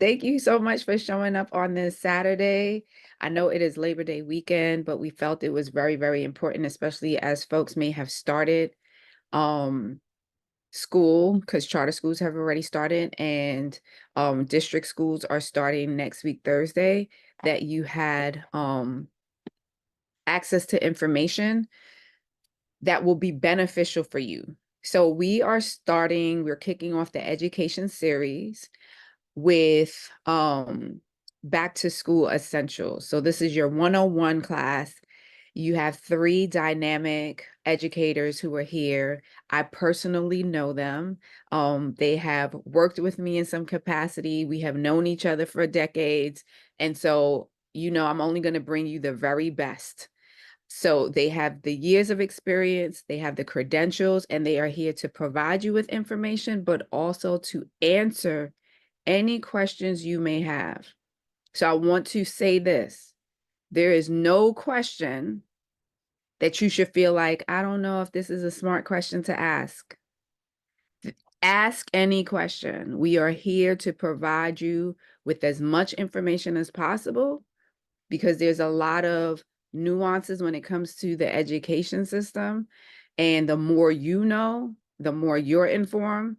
Thank you so much for showing up on this Saturday. I know it is Labor Day weekend, but we felt it was very, very important, especially as folks may have started um, school, because charter schools have already started and district schools are starting next week, Thursday, that you had access to information that will be beneficial for you. So we're kicking off the education series with back to school essentials. So this is your 101 class. You have three dynamic educators who are here. I personally know them. They have worked with me in some capacity. We have known each other for decades. And so, I'm only going to bring you the very best. So they have the years of experience, they have the credentials, and they are here to provide you with information, but also to answer any questions you may have. So I want to say this. There is no question that you should feel like, I don't know if this is a smart question to ask. Ask any question. We are here to provide you with as much information as possible because there's a lot of nuances when it comes to the education system. And the more you know, the more you're informed,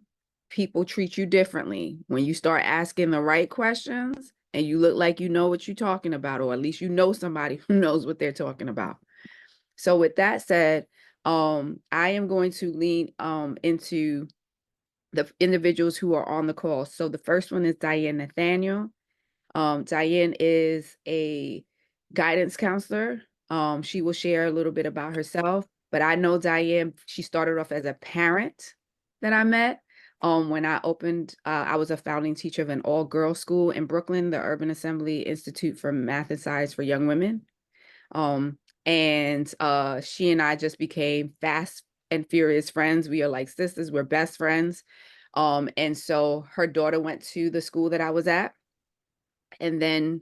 people treat you differently. When you start asking the right questions and you look like you know what you're talking about, or at least you know somebody who knows what they're talking about. So with that said, I am going to lean into the individuals who are on the call. So the first one is Diane Nathaniel. Diane is a guidance counselor. She will share a little bit about herself, but I know Diane, she started off as a parent that I met. When I was a founding teacher of an all-girls school in Brooklyn, the Urban Assembly Institute for Math and Science for Young Women. And she and I just became fast and furious friends. We are like sisters, we're best friends. And so her daughter went to the school that I was at. And then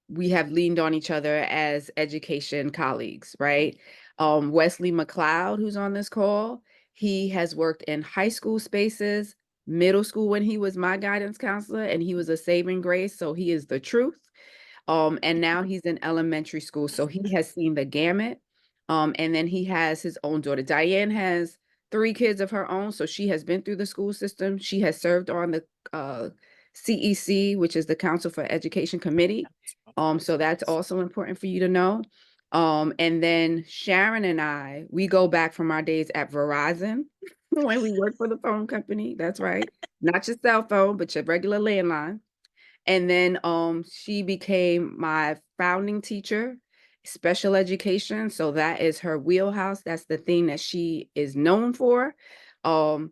we have leaned on each other as education colleagues, right? Wesley McLeod, who's on this call, he has worked in high school spaces, middle school when he was my guidance counselor, and he was a saving grace. So he is the truth. And now he's in elementary school. So he has seen the gamut. And then he has his own daughter. Diane has three kids of her own. So she has been through the school system. She has served on the CEC, which is the Council for Education Committee. So that's also important for you to know. And then Sharon and I, we go back from our days at Verizon when we worked for the phone company. That's right. Not your cell phone, but your regular landline. And then she became my founding teacher, special education. So that is her wheelhouse. That's the thing that she is known for.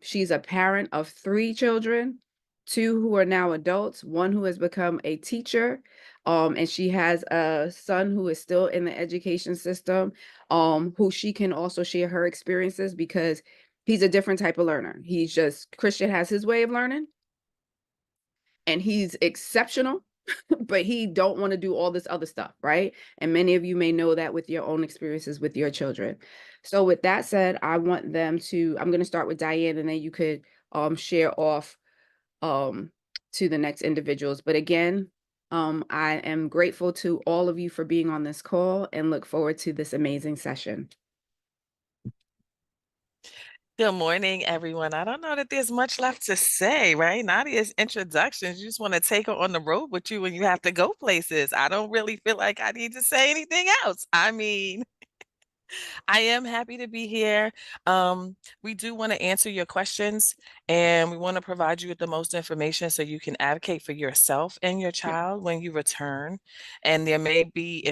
She's a parent of three children, two who are now adults, one who has become a teacher. And she has a son who is still in the education system, who she can also share her experiences because he's a different type of learner. Christian has his way of learning and he's exceptional, but he don't want to do all this other stuff, right? And many of you may know that with your own experiences with your children. So with that said, I'm going to start with Diane, and then you could share off to the next individuals. But again, I am grateful to all of you for being on this call and look forward to this amazing session. Good morning, everyone. I don't know that there's much left to say, right? Nadia's introductions, you just want to take her on the road with you when you have to go places. I don't really feel like I need to say anything else. I mean, I am happy to be here. We do want to answer your questions and we want to provide you with the most information so you can advocate for yourself and your child when you return. And there may be,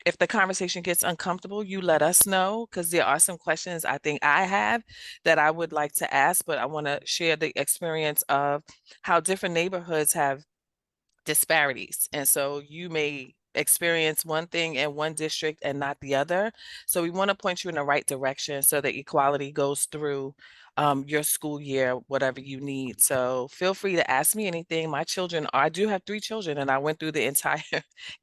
if the conversation gets uncomfortable, you let us know because there are some questions I think I have that I would like to ask, but I want to share the experience of how different neighborhoods have disparities. And so you may experience one thing in one district and not the other. So we want to point you in the right direction so that equality goes through your school year, whatever you need. So feel free to ask me anything. I do have three children and I went through the entire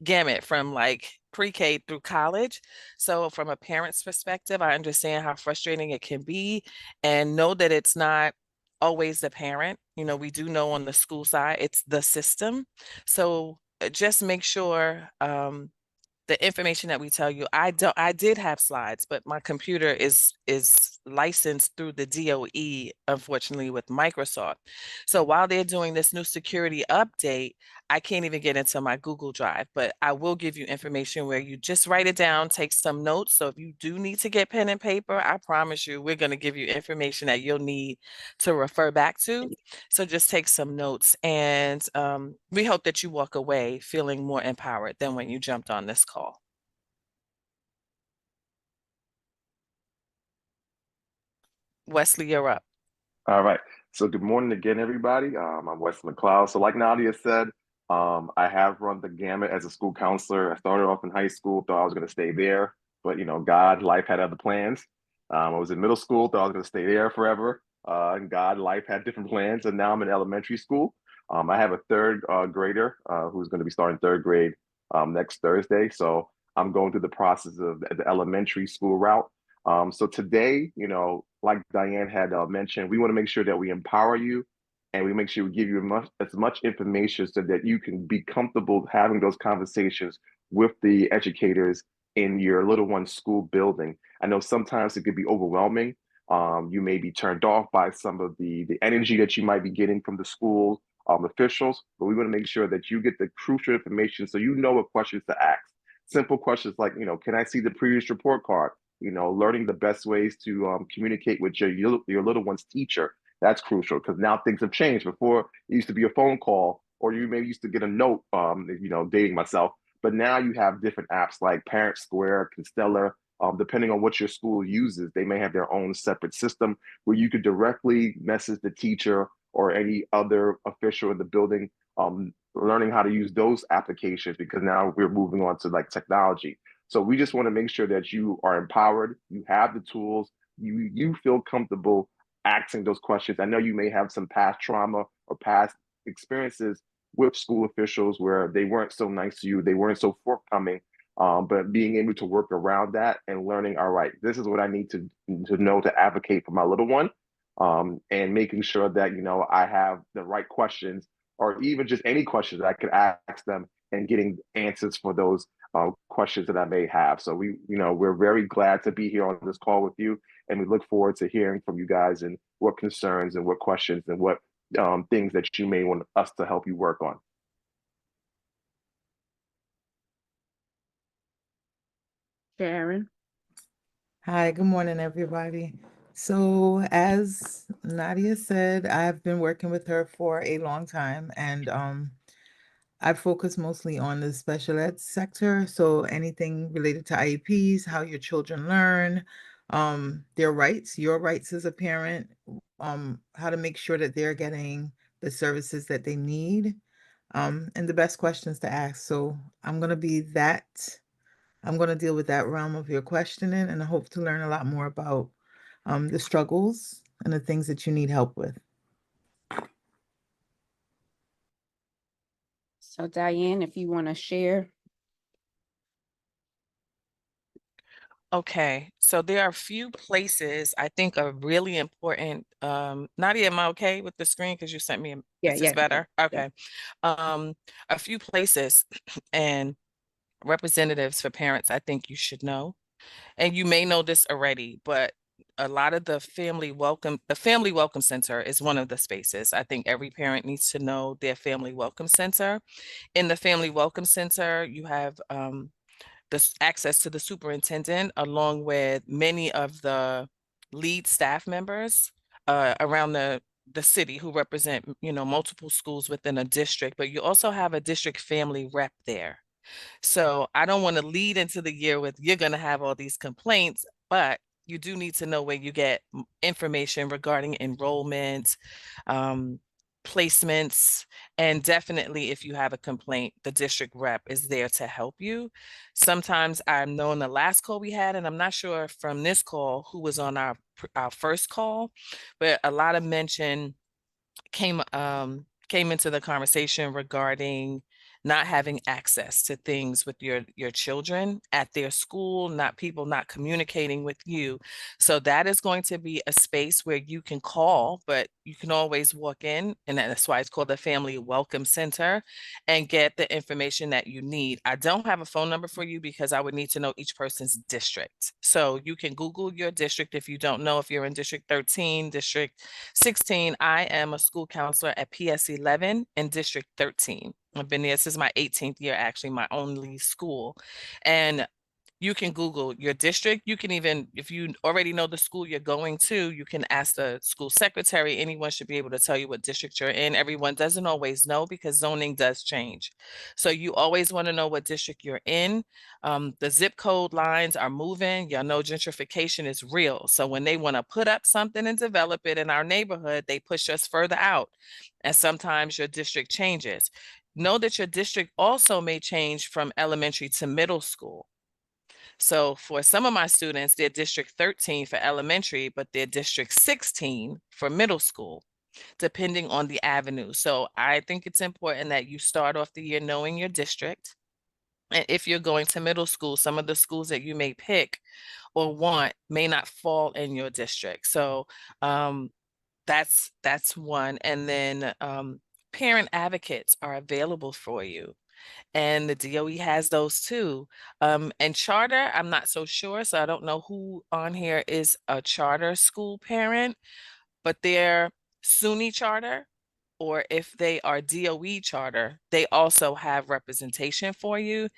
gamut from like pre-K through college. So from a parent's perspective, I understand how frustrating it can be and know that it's not always the parent. We do know on the school side, it's the system. So just make sure the information that we tell you. I did have slides, but my computer is licensed through the DOE, unfortunately, with Microsoft. So while they're doing this new security update, I can't even get into my Google Drive, but I will give you information where you just write it down, take some notes. So if you do need to get pen and paper, I promise you, we're going to give you information that you'll need to refer back to. So just take some notes, and we hope that you walk away feeling more empowered than when you jumped on this call. Wesley, you're up. All right. So good morning again, everybody. I'm Wesley McLeod. So like Nadia said, I have run the gamut as a school counselor. I started off in high school, thought I was going to stay there, but God, life had other plans. I was in middle school, thought I was going to stay there forever. And God, life had different plans, and now I'm in elementary school. I have a third grader who's going to be starting third grade next Thursday. So I'm going through the process of the elementary school route. So today, like Diane had mentioned, we want to make sure that we empower you and we make sure we give you as much information so that you can be comfortable having those conversations with the educators in your little one's school building. I know sometimes it could be overwhelming. You may be turned off by some of the energy that you might be getting from the school officials, but we want to make sure that you get the crucial information so you know what questions to ask. Simple questions like, can I see the previous report card? Learning the best ways to communicate with your little one's teacher. That's crucial because now things have changed. Before it used to be a phone call, or you maybe used to get a note. Dating myself, but now you have different apps like Parent Square, Constellar. Depending on what your school uses, they may have their own separate system where you could directly message the teacher or any other official in the building. Learning how to use those applications because now we're moving on to like technology. So we just want to make sure that you are empowered, you have the tools, you feel comfortable asking those questions. I know you may have some past trauma or past experiences with school officials where they weren't so nice to you, they weren't so forthcoming. But being able to work around that and learning, all right, this is what I need to know to advocate for my little one, and making sure that I have the right questions or even just any questions that I could ask them and getting answers for those questions that I may have. So we're very glad to be here on this call with you, and we look forward to hearing from you guys and what concerns and what questions and what things that you may want us to help you work on. Sharon. Hi, good morning, everybody. So, as Nadia said, I've been working with her for a long time, and I focus mostly on the special ed sector. So, anything related to IEPs, how your children learn, their rights, your rights as a parent, how to make sure that they're getting the services that they need, and the best questions to ask. So, I'm going to deal with that realm of your questioning, and I hope to learn a lot more about the struggles and the things that you need help with. So Diane, if you want to share. Okay, so there are a few places I think are really important. Nadia, am I okay with the screen? Because you sent me, Yeah, is this yeah, better? yeah. Okay. A few places and representatives for parents I think you should know. And you may know this already, but a lot of the family welcome center is one of the spaces. I think every parent needs to know their family welcome center. In the family welcome center, you have this access to the superintendent along with many of the lead staff members around the city who represent, multiple schools within a district, but you also have a district family rep there. So I don't want to lead into the year with you're going to have all these complaints, but you do need to know where you get information regarding enrollment, placements, and definitely if you have a complaint, the district rep is there to help you. Sometimes I know in the last call we had, and I'm not sure from this call who was on our first call, but a lot of mention came into the conversation regarding not having access to things with your children at their school, not people not communicating with you. So that is going to be a space where you can call, but you can always walk in, and that's why it's called the Family Welcome Center, and get the information that you need. I don't have a phone number for you because I would need to know each person's district. So you can Google your district if you don't know if you're in District 13, District 16. I am a school counselor at PS 11 in District 13. I've been there, this is my 18th year, actually, my only school. And you can Google your district. You can even, if you already know the school you're going to, you can ask the school secretary. Anyone should be able to tell you what district you're in. Everyone doesn't always know because zoning does change. So you always want to know what district you're in. The zip code lines are moving. Y'all know gentrification is real. So when they want to put up something and develop it in our neighborhood, they push us further out. And sometimes your district changes. Know that your district also may change from elementary to middle school. So for some of my students, they're District 13 for elementary, but they're District 16 for middle school, depending on the avenue. So I think it's important that you start off the year knowing your district. And if you're going to middle school, some of the schools that you may pick or want may not fall in your district. So that's one. And then parent advocates are available for you, and the DOE has those too. And charter, I'm not so sure, so I don't know who on here is a charter school parent, but they're SUNY charter, or if they are DOE charter, they also have representation for you.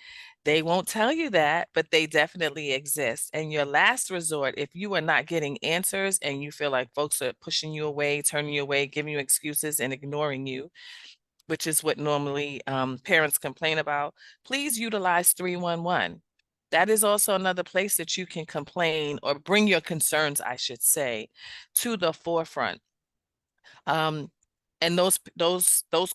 They won't tell you that, but they definitely exist. And your last resort, if you are not getting answers and you feel like folks are pushing you away, turning you away, giving you excuses and ignoring you, which is what normally parents complain about, please utilize 311. That is also another place that you can complain or bring your concerns, I should say, to the forefront. And those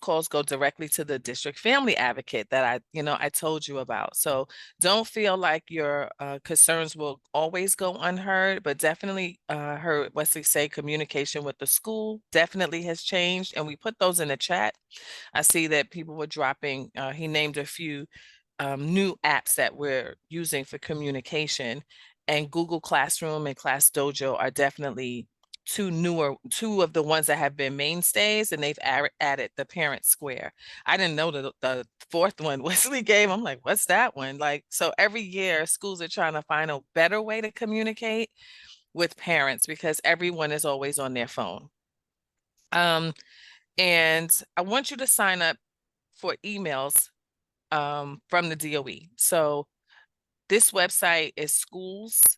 calls go directly to the district family advocate that I told you about. So don't feel like your concerns will always go unheard, but definitely heard Wesley say communication with the school definitely has changed, and we put those in the chat. I see that people were dropping, he named a few new apps that we're using for communication, and Google Classroom and Class Dojo are definitely two of the ones that have been mainstays, and they've added the Parent Square. I didn't know the fourth one Wesley gave. I'm like, what's that one? Like, so every year schools are trying to find a better way to communicate with parents because everyone is always on their phone. And I want you to sign up for emails from the DOE. So this website is schools.nyc.gov.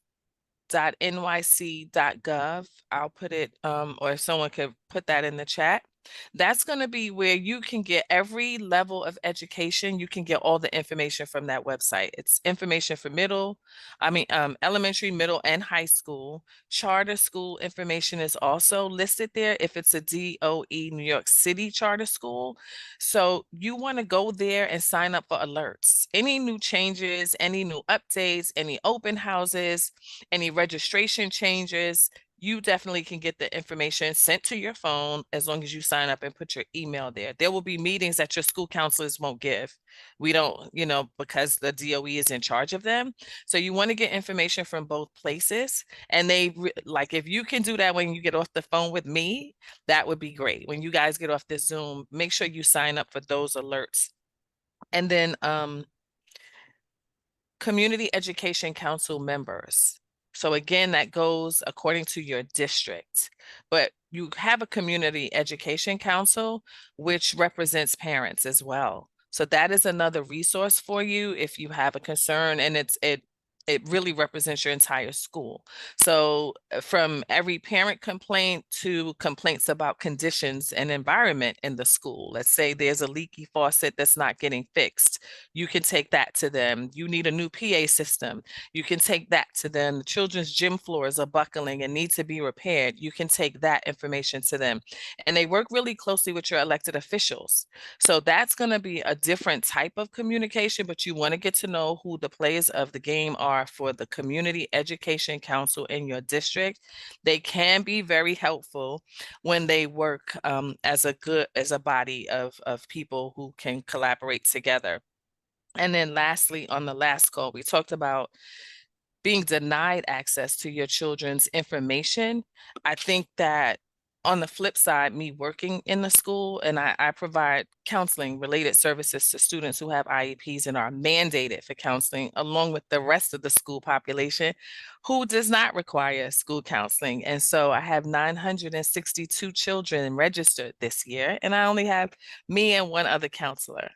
I'll put it, or if someone could put that in the chat. That's going to be where you can get every level of education. You can get all the information from that website. It's information for elementary, middle, and high school. Charter school information is also listed there if it's a DOE New York City charter school. So you want to go there and sign up for alerts. Any new changes, any new updates, any open houses, any registration changes, you definitely can get the information sent to your phone as long as you sign up and put your email there. There will be meetings that your school counselors won't give. We don't, because the DOE is in charge of them. So you want to get information from both places. And if you can do that when you get off the phone with me, that would be great. When you guys get off this Zoom, make sure you sign up for those alerts. And then Community Education Council members. So again, that goes according to your district, but you have a Community Education Council, which represents parents as well. So that is another resource for you if you have a concern, and it really represents your entire school. So from every parent complaint to complaints about conditions and environment in the school. Let's say there's a leaky faucet that's not getting fixed. You can take that to them. You need a new PA system. You can take that to them. The children's gym floors are buckling and need to be repaired. You can take that information to them. And they work really closely with your elected officials. So that's going to be a different type of communication, but you want to get to know who the players of the game are are for the Community Education Council in your district. They can be very helpful when they work as a body of people who can collaborate together. And then lastly, on the last call, we talked about being denied access to your children's information. I think that on the flip side, me working in the school, and I provide counseling related services to students who have IEPs and are mandated for counseling, along with the rest of the school population who does not require school counseling. And so I have 962 children registered this year, and I only have me and one other counselor.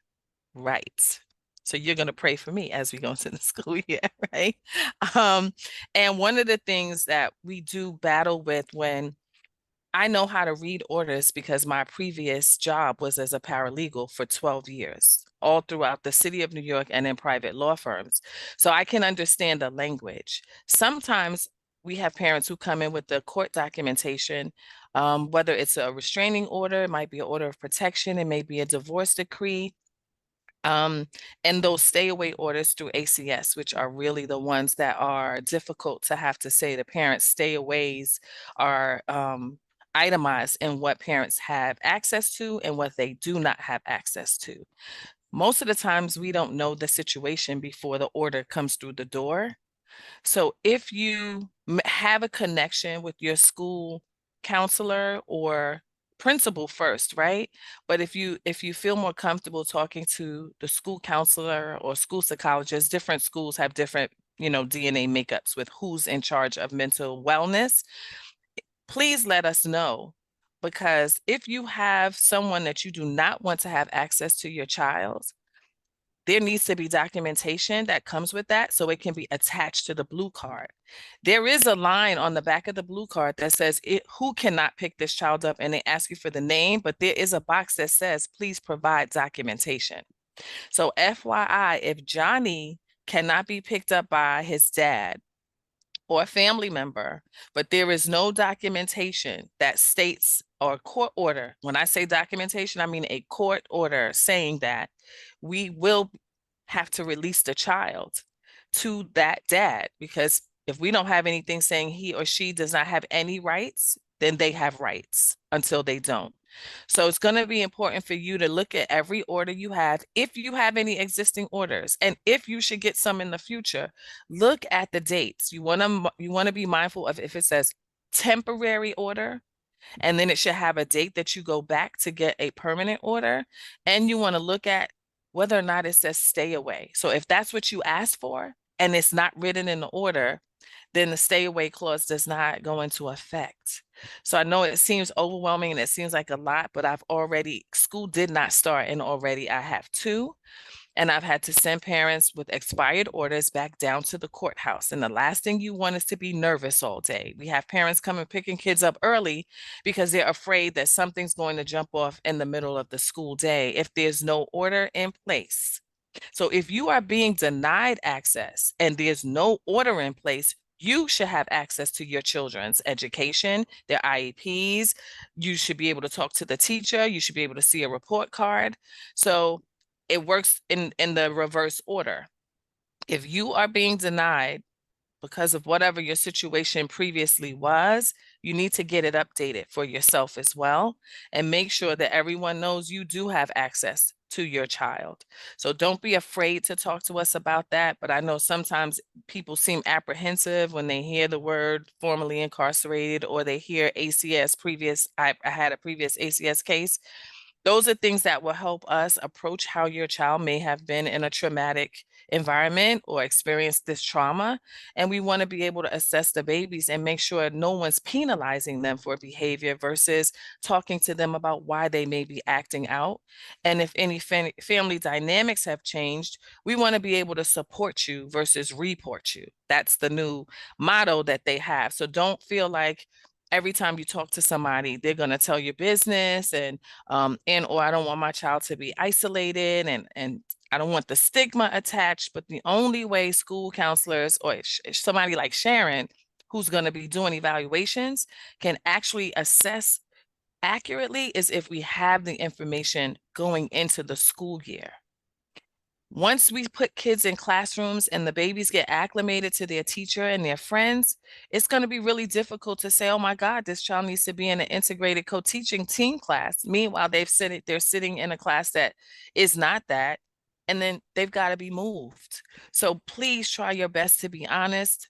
Right. So you're going to pray for me as we go into the school year, right? And one of the things that we do battle with, when I know how to read orders because my previous job was as a paralegal for 12 years, all throughout the city of New York and in private law firms. So I can understand the language. Sometimes we have parents who come in with the court documentation, whether it's a restraining order, it might be an order of protection, it may be a divorce decree. And those stay away orders through ACS, which are really the ones that are difficult to have to say the parents stay aways are itemized in what parents have access to and what they do not have access to. Most of the times we don't know the situation before the order comes through the door. So if you have a connection with your school counselor or principal first, right? But if you feel more comfortable talking to the school counselor or school psychologist, different schools have different, DNA makeups with who's in charge of mental wellness. Please let us know, because if you have someone that you do not want to have access to your child, there needs to be documentation that comes with that so it can be attached to the blue card. There is a line on the back of the blue card that says who cannot pick this child up, and they ask you for the name, but there is a box that says, please provide documentation. So FYI, if Johnny cannot be picked up by his dad or a family member, but there is no documentation that states, or court order, when I say documentation, I mean a court order saying that we will have to release the child to that dad, because if we don't have anything saying he or she does not have any rights, then they have rights until they don't. So it's going to be important for you to look at every order you have, if you have any existing orders, and if you should get some in the future, look at the dates. You want to be mindful of if it says temporary order, and then it should have a date that you go back to get a permanent order. And you want to look at whether or not it says stay away. So if that's what you asked for and it's not written in the order, then the stay away clause does not go into effect. So I know it seems overwhelming and it seems like a lot, but school did not start, and already I have 2. And I've had to send parents with expired orders back down to the courthouse. And the last thing you want is to be nervous all day. We have parents coming picking kids up early because they're afraid that something's going to jump off in the middle of the school day if there's no order in place. So if you are being denied access and there's no order in place, you should have access to your children's education, their IEPs. You should be able to talk to the teacher. You should be able to see a report card. So it works in the reverse order. If you are being denied because of whatever your situation previously was, you need to get it updated for yourself as well, and make sure that everyone knows you do have access to your child. So don't be afraid to talk to us about that. But I know sometimes people seem apprehensive when they hear the word formerly incarcerated, or they hear ACS previous. I had a previous ACS case. Those are things that will help us approach how your child may have been in a traumatic environment or experienced this trauma. And we want to be able to assess the babies and make sure no one's penalizing them for behavior versus talking to them about why they may be acting out. And if any family dynamics have changed, we want to be able to support you versus report you. That's the new motto that they have. So don't feel like every time you talk to somebody, they're going to tell your business, and or I don't want my child to be isolated, and I don't want the stigma attached. But the only way school counselors or somebody like Sharon, who's going to be doing evaluations, can actually assess accurately is if we have the information going into the school year. Once we put kids in classrooms and the babies get acclimated to their teacher and their friends, it's going to be really difficult to say, oh my God, this child needs to be in an integrated co-teaching team class. Meanwhile, they're sitting in a class that is not that, and then they've got to be moved. So please try your best to be honest.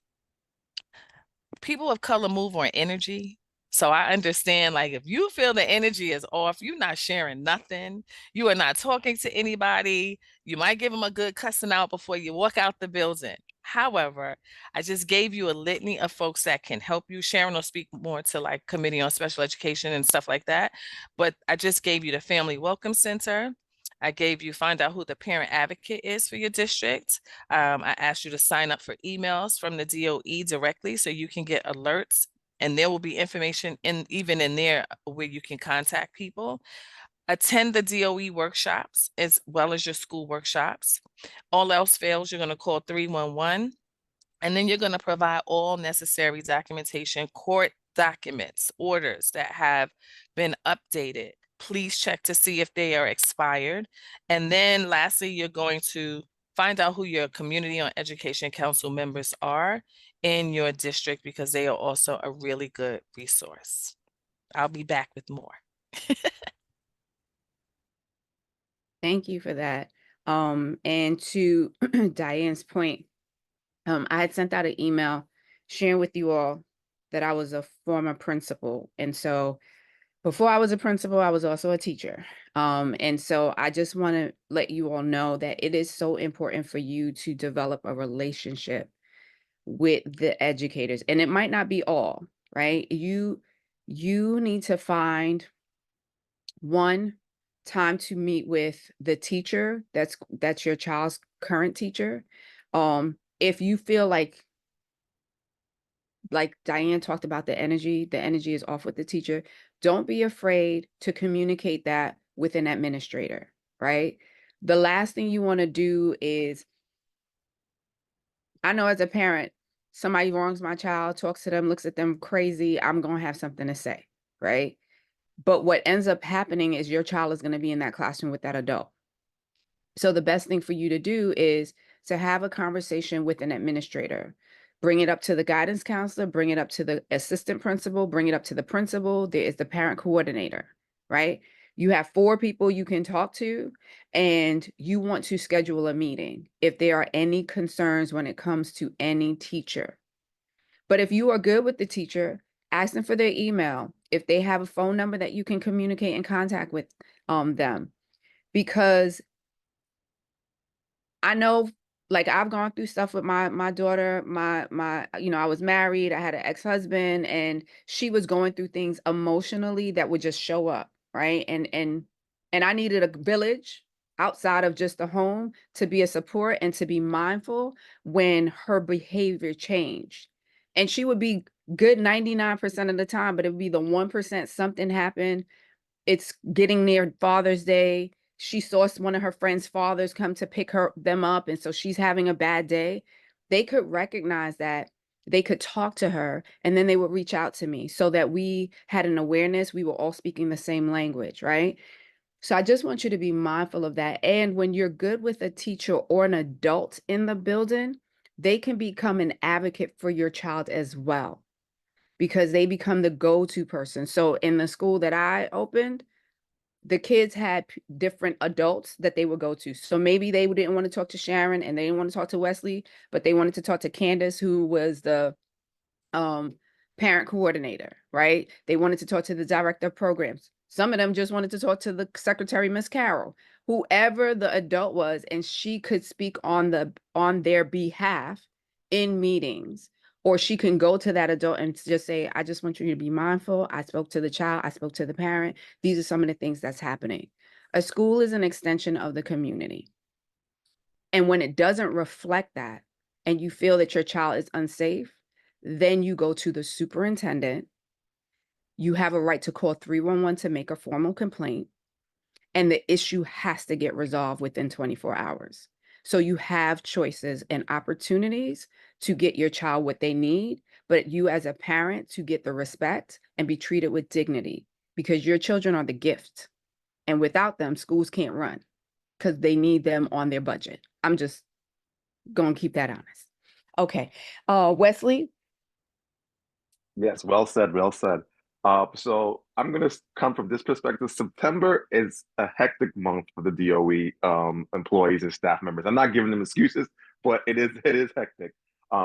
People of color move on energy. So I understand, like, if you feel the energy is off, you're not sharing nothing. You are not talking to anybody. You might give them a good cussing out before you walk out the building. However, I just gave you a litany of folks that can help you. Sharon will speak more to like Committee on Special Education and stuff like that. But I just gave you the Family Welcome Center. I gave you find out who the parent advocate is for your district. I asked you to sign up for emails from the DOE directly so you can get alerts, and there will be information even in there where you can contact people. Attend the DOE workshops as well as your school workshops. All else fails, you're going to call 311. And then you're going to provide all necessary documentation, court documents, orders that have been updated. Please check to see if they are expired. And then lastly, you're going to find out who your Community on Education Council members are in your district, because they are also a really good resource. I'll be back with more. Thank you for that. And to Diane's point, I had sent out an email sharing with you all that I was a former principal. And so before I was a principal, I was also a teacher. And so I just want to let you all know that it is so important for you to develop a relationship with the educators. And it might not be all, right? You need to find one time to meet with the teacher that's your child's current teacher. If you feel like Diane talked about the energy is off with the teacher, don't be afraid to communicate that with an administrator, right? The last thing you want to do is, I know as a parent, somebody wrongs my child, talks to them, looks at them crazy, I'm going to have something to say, right? But what ends up happening is your child is going to be in that classroom with that adult. So the best thing for you to do is to have a conversation with an administrator. Bring it up to the guidance counselor, bring it up to the assistant principal, bring it up to the principal. There is the parent coordinator, right? You have 4 people you can talk to, and you want to schedule a meeting if there are any concerns when it comes to any teacher. But if you are good with the teacher, ask them for their email. If they have a phone number that you can communicate and contact with them, because I know, like, I've gone through stuff with my daughter, I was married, I had an ex-husband, and she was going through things emotionally that would just show up, right? And I needed a village outside of just the home to be a support and to be mindful when her behavior changed. And she would be good 99% of the time, but it would be the 1% something happened. It's getting near Father's Day. She saw one of her friends' fathers come to pick them up, and so she's having a bad day. They could recognize that. They could talk to her, and then they would reach out to me so that we had an awareness. We were all speaking the same language, right? So I just want you to be mindful of that. And when you're good with a teacher or an adult in the building, they can become an advocate for your child as well, because they become the go-to person. So in the school that I opened, the kids had different adults that they would go to. So maybe they didn't want to talk to Sharon and they didn't want to talk to Wesley, but they wanted to talk to Candace, who was the parent coordinator, right? They wanted to talk to the director of programs. Some of them just wanted to talk to the secretary, Miss Carol, whoever the adult was, and she could speak on their behalf in meetings. Or she can go to that adult and just say, I just want you to be mindful. I spoke to the child, I spoke to the parent. These are some of the things that's happening. A school is an extension of the community. And when it doesn't reflect that, and you feel that your child is unsafe, then you go to the superintendent. You have a right to call 311 to make a formal complaint, and the issue has to get resolved within 24 hours. So you have choices and opportunities to get your child what they need, but you as a parent to get the respect and be treated with dignity, because your children are the gift. And without them, schools can't run because they need them on their budget. I'm just gonna keep that honest. Okay. Wesley. Yes, well said, well said. So I'm gonna come from this perspective. September is a hectic month for the DOE employees and staff members. I'm not giving them excuses, but it is hectic.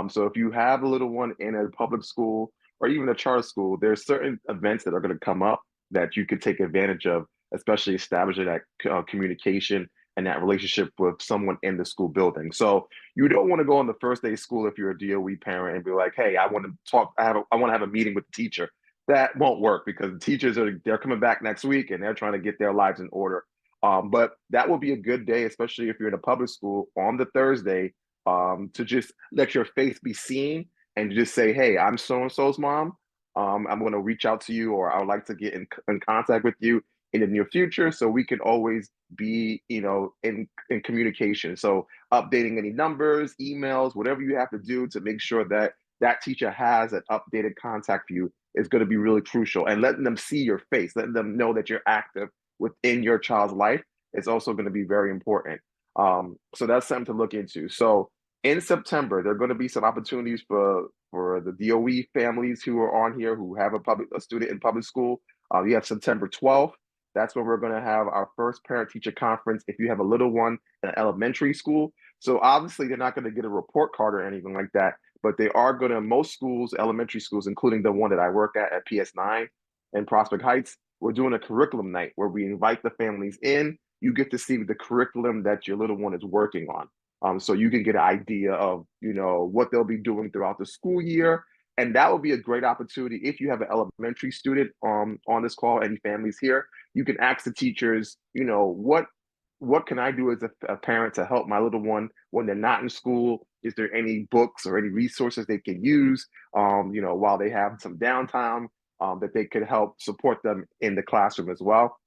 So if you have a little one in a public school or even a charter school, there's certain events that are going to come up that you could take advantage of, especially establishing that communication and that relationship with someone in the school building. So you don't want to go on the first day of school if you're a DOE parent and be like, "Hey, I want to talk. I want to have a meeting with the teacher." That won't work because the teachers they're coming back next week and they're trying to get their lives in order. But that will be a good day, especially if you're in a public school on the Thursday, to just let your face be seen and just say, "Hey, I'm so and so's mom. I'm going to reach out to you, or I would like to get in contact with you in the near future, so we can always be, in communication." So updating any numbers, emails, whatever you have to do to make sure that that teacher has an updated contact for you is going to be really crucial. And letting them see your face, letting them know that you're active within your child's life is also going to be very important. So that's something to look into. So in September, there are going to be some opportunities for the DOE families who are on here who have a student in public school. We have September 12th. That's when we're going to have our first parent teacher conference if you have a little one in elementary school. So obviously they're not going to get a report card or anything like that, but they are going to, most schools, elementary schools, including the one that I work at PS9 in Prospect Heights, we're doing a curriculum night where we invite the families in. You get to see the curriculum that your little one is working on. So you can get an idea of, what they'll be doing throughout the school year. And that would be a great opportunity if you have an elementary student on this call, any families here, you can ask the teachers, what can I do as a parent to help my little one when they're not in school? Is there any books or any resources they can use, while they have some downtime, that they could help support them in the classroom as well?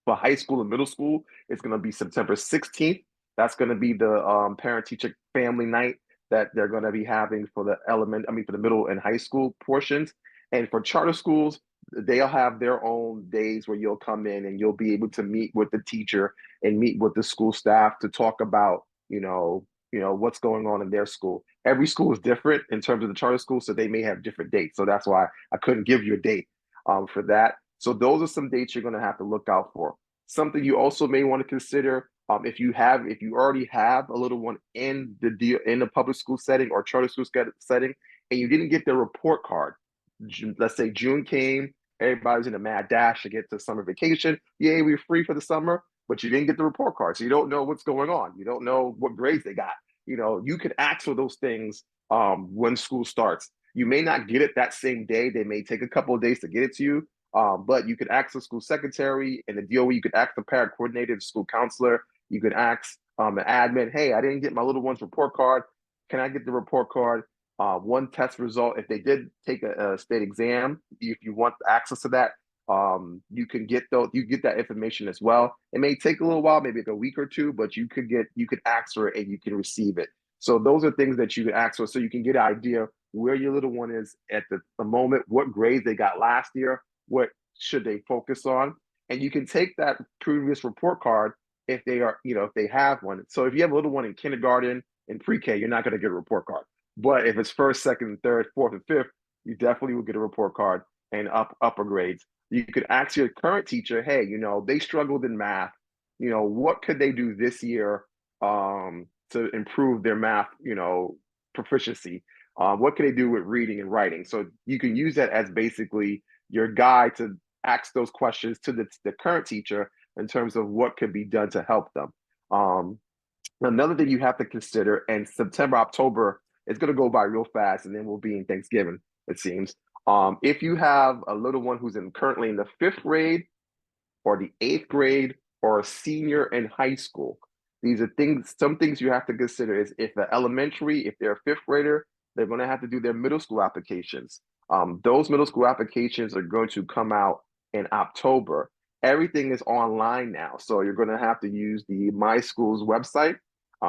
For high school and middle school, it's going to be September 16th. That's going to be the parent teacher family night that they're going to be having for for the middle and high school portions. And for charter schools, they'll have their own days where you'll come in and you'll be able to meet with the teacher and meet with the school staff to talk about, what's going on in their school. Every school is different in terms of the charter school, so they may have different dates. So that's why I couldn't give you a date for that. So those are some dates you're going to have to look out for. Something you also may want to consider, if you already have a little one in the public school setting or charter school setting, and you didn't get the report card. Let's say June came, everybody's in a mad dash to get to summer vacation. Yay, we're free for the summer, but you didn't get the report card, so you don't know what's going on. You don't know what grades they got. You could ask for those things when school starts. You may not get it that same day. They may take a couple of days to get it to you. But you could ask the school secretary and the DOE, you could ask the parent coordinator, the school counselor, you could ask an admin, "Hey, I didn't get my little one's report card. Can I get the report card?" One test result, if they did take a state exam, if you want access to that, you can get that information as well. It may take a little while, maybe like a week or two, but you could ask for it and you can receive it. So those are things that you can ask for, so you can get an idea where your little one is at the moment, what grades they got last year, what should they focus on, and you can take that previous report card if they have one. So if you have a little one in kindergarten and pre-K, you're not going to get a report card. But if it's first, second, third, fourth, and fifth, you definitely will get a report card and upper grades. You could ask your current teacher, "Hey, they struggled in math. What could they do this year to improve their math, proficiency? What can they do with reading and writing?" So you can use that as basically your guide to ask those questions to the current teacher in terms of what could be done to help them. Another thing you have to consider, and September, October, it's going to go by real fast, and then we'll be in Thanksgiving, it seems. If you have a little one who's currently in the 5th grade or the 8th grade or a senior in high school, these are some things you have to consider is if they're a 5th grader, they're going to have to do their middle school applications. Those middle school applications are going to come out in October. Everything is online now, so you're going to have to use the My Schools website.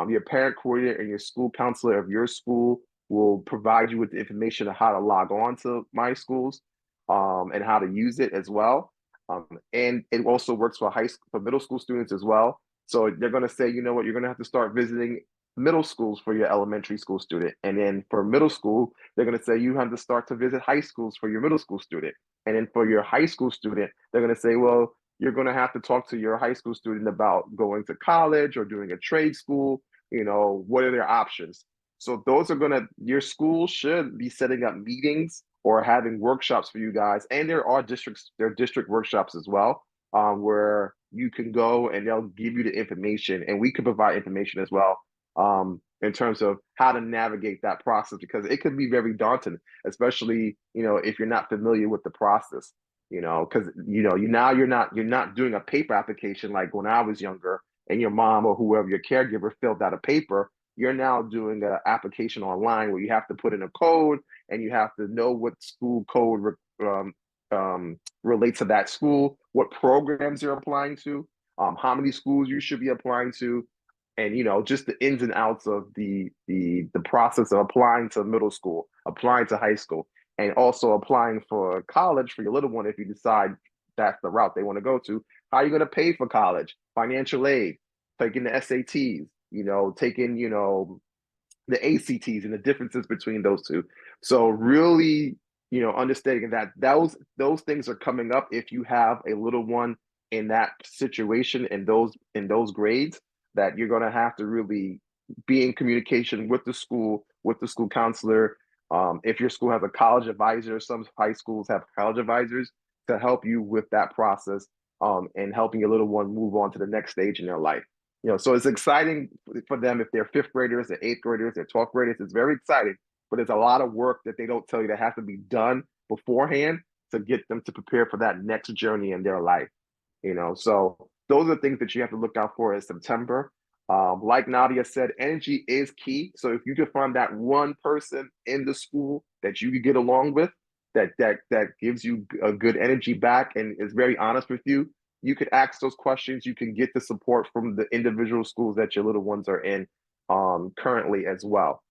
Your parent coordinator and your school counselor of your school will provide you with the information on how to log on to My Schools and how to use it as well. And it also works for middle school students as well. So they're going to say, you know what, you're going to have to start visiting middle schools for your elementary school student. And then for middle school, they're going to say you have to start to visit high schools for your middle school student. And then for your high school student, they're going to say, well, you're going to have to talk to your high school student about going to college or doing a trade school. You know, what are their options? So those are going to, your school should be setting up meetings or having workshops for you guys. And there are district workshops as well, where you can go and they'll give you the information, and we can provide information as well, in terms of how to navigate that process, because it can be very daunting, especially, you know, if you're not familiar with the process, you know, because, you know, you're not doing a paper application like when I was younger and your mom or whoever your caregiver filled out a paper. You're now doing an application online where you have to put in a code and you have to know what school code relate to that school, what programs you're applying to, how many schools you should be applying to, and, you know, just the ins and outs of the process of applying to middle school, applying to high school, and also applying for college for your little one if you decide that's the route they want to go to. How are you going to pay for college? Financial aid, taking the SATs, you know, taking, you know, the ACTs and the differences between those two. So really, you know, understanding that those things are coming up if you have a little one in that situation in those grades, that you're going to have to really be in communication with the school counselor. If your school has a college advisor, some high schools have college advisors to help you with that process, and helping your little one move on to the next stage in their life. You know, so it's exciting for them if they're fifth graders, they're eighth graders, they're 12th graders. It's very exciting, but it's a lot of work that they don't tell you that has to be done beforehand to get them to prepare for that next journey in their life. You know, so those are the things that you have to look out for in September. Like Nadia said, energy is key. So if you can find that one person in the school that you can get along with, that gives you a good energy back and is very honest with you, you could ask those questions. You can get the support from the individual schools that your little ones are in, currently as well.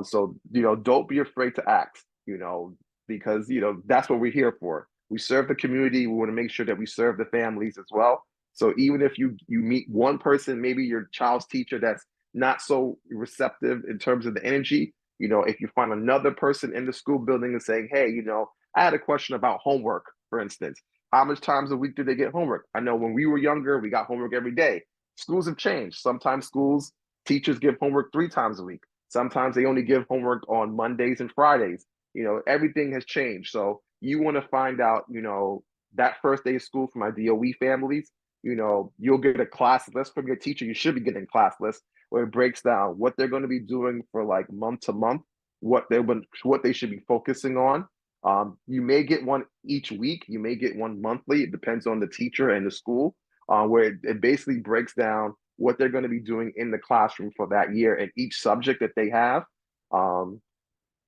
So, you know, don't be afraid to ask, you know, because, you know, that's what we're here for. We serve the community. We want to make sure that we serve the families as well. So even if you meet one person, maybe your child's teacher that's not so receptive in terms of the energy, you know, if you find another person in the school building and saying, hey, you know, I had a question about homework, for instance. How much times a week do they get homework? I know when we were younger, we got homework every day. Schools have changed. Sometimes schools, teachers give homework 3 times a week. Sometimes they only give homework on Mondays and Fridays. You know, everything has changed. So you want to find out, you know, that first day of school for my DOE families, you know, you'll get a class list from your teacher. You should be getting a class list where it breaks down what they're going to be doing for like month to month, what they should be focusing on. You may get one each week. You may get one monthly. It depends on the teacher and the school, where it basically breaks down what they're going to be doing in the classroom for that year and each subject that they have. Um,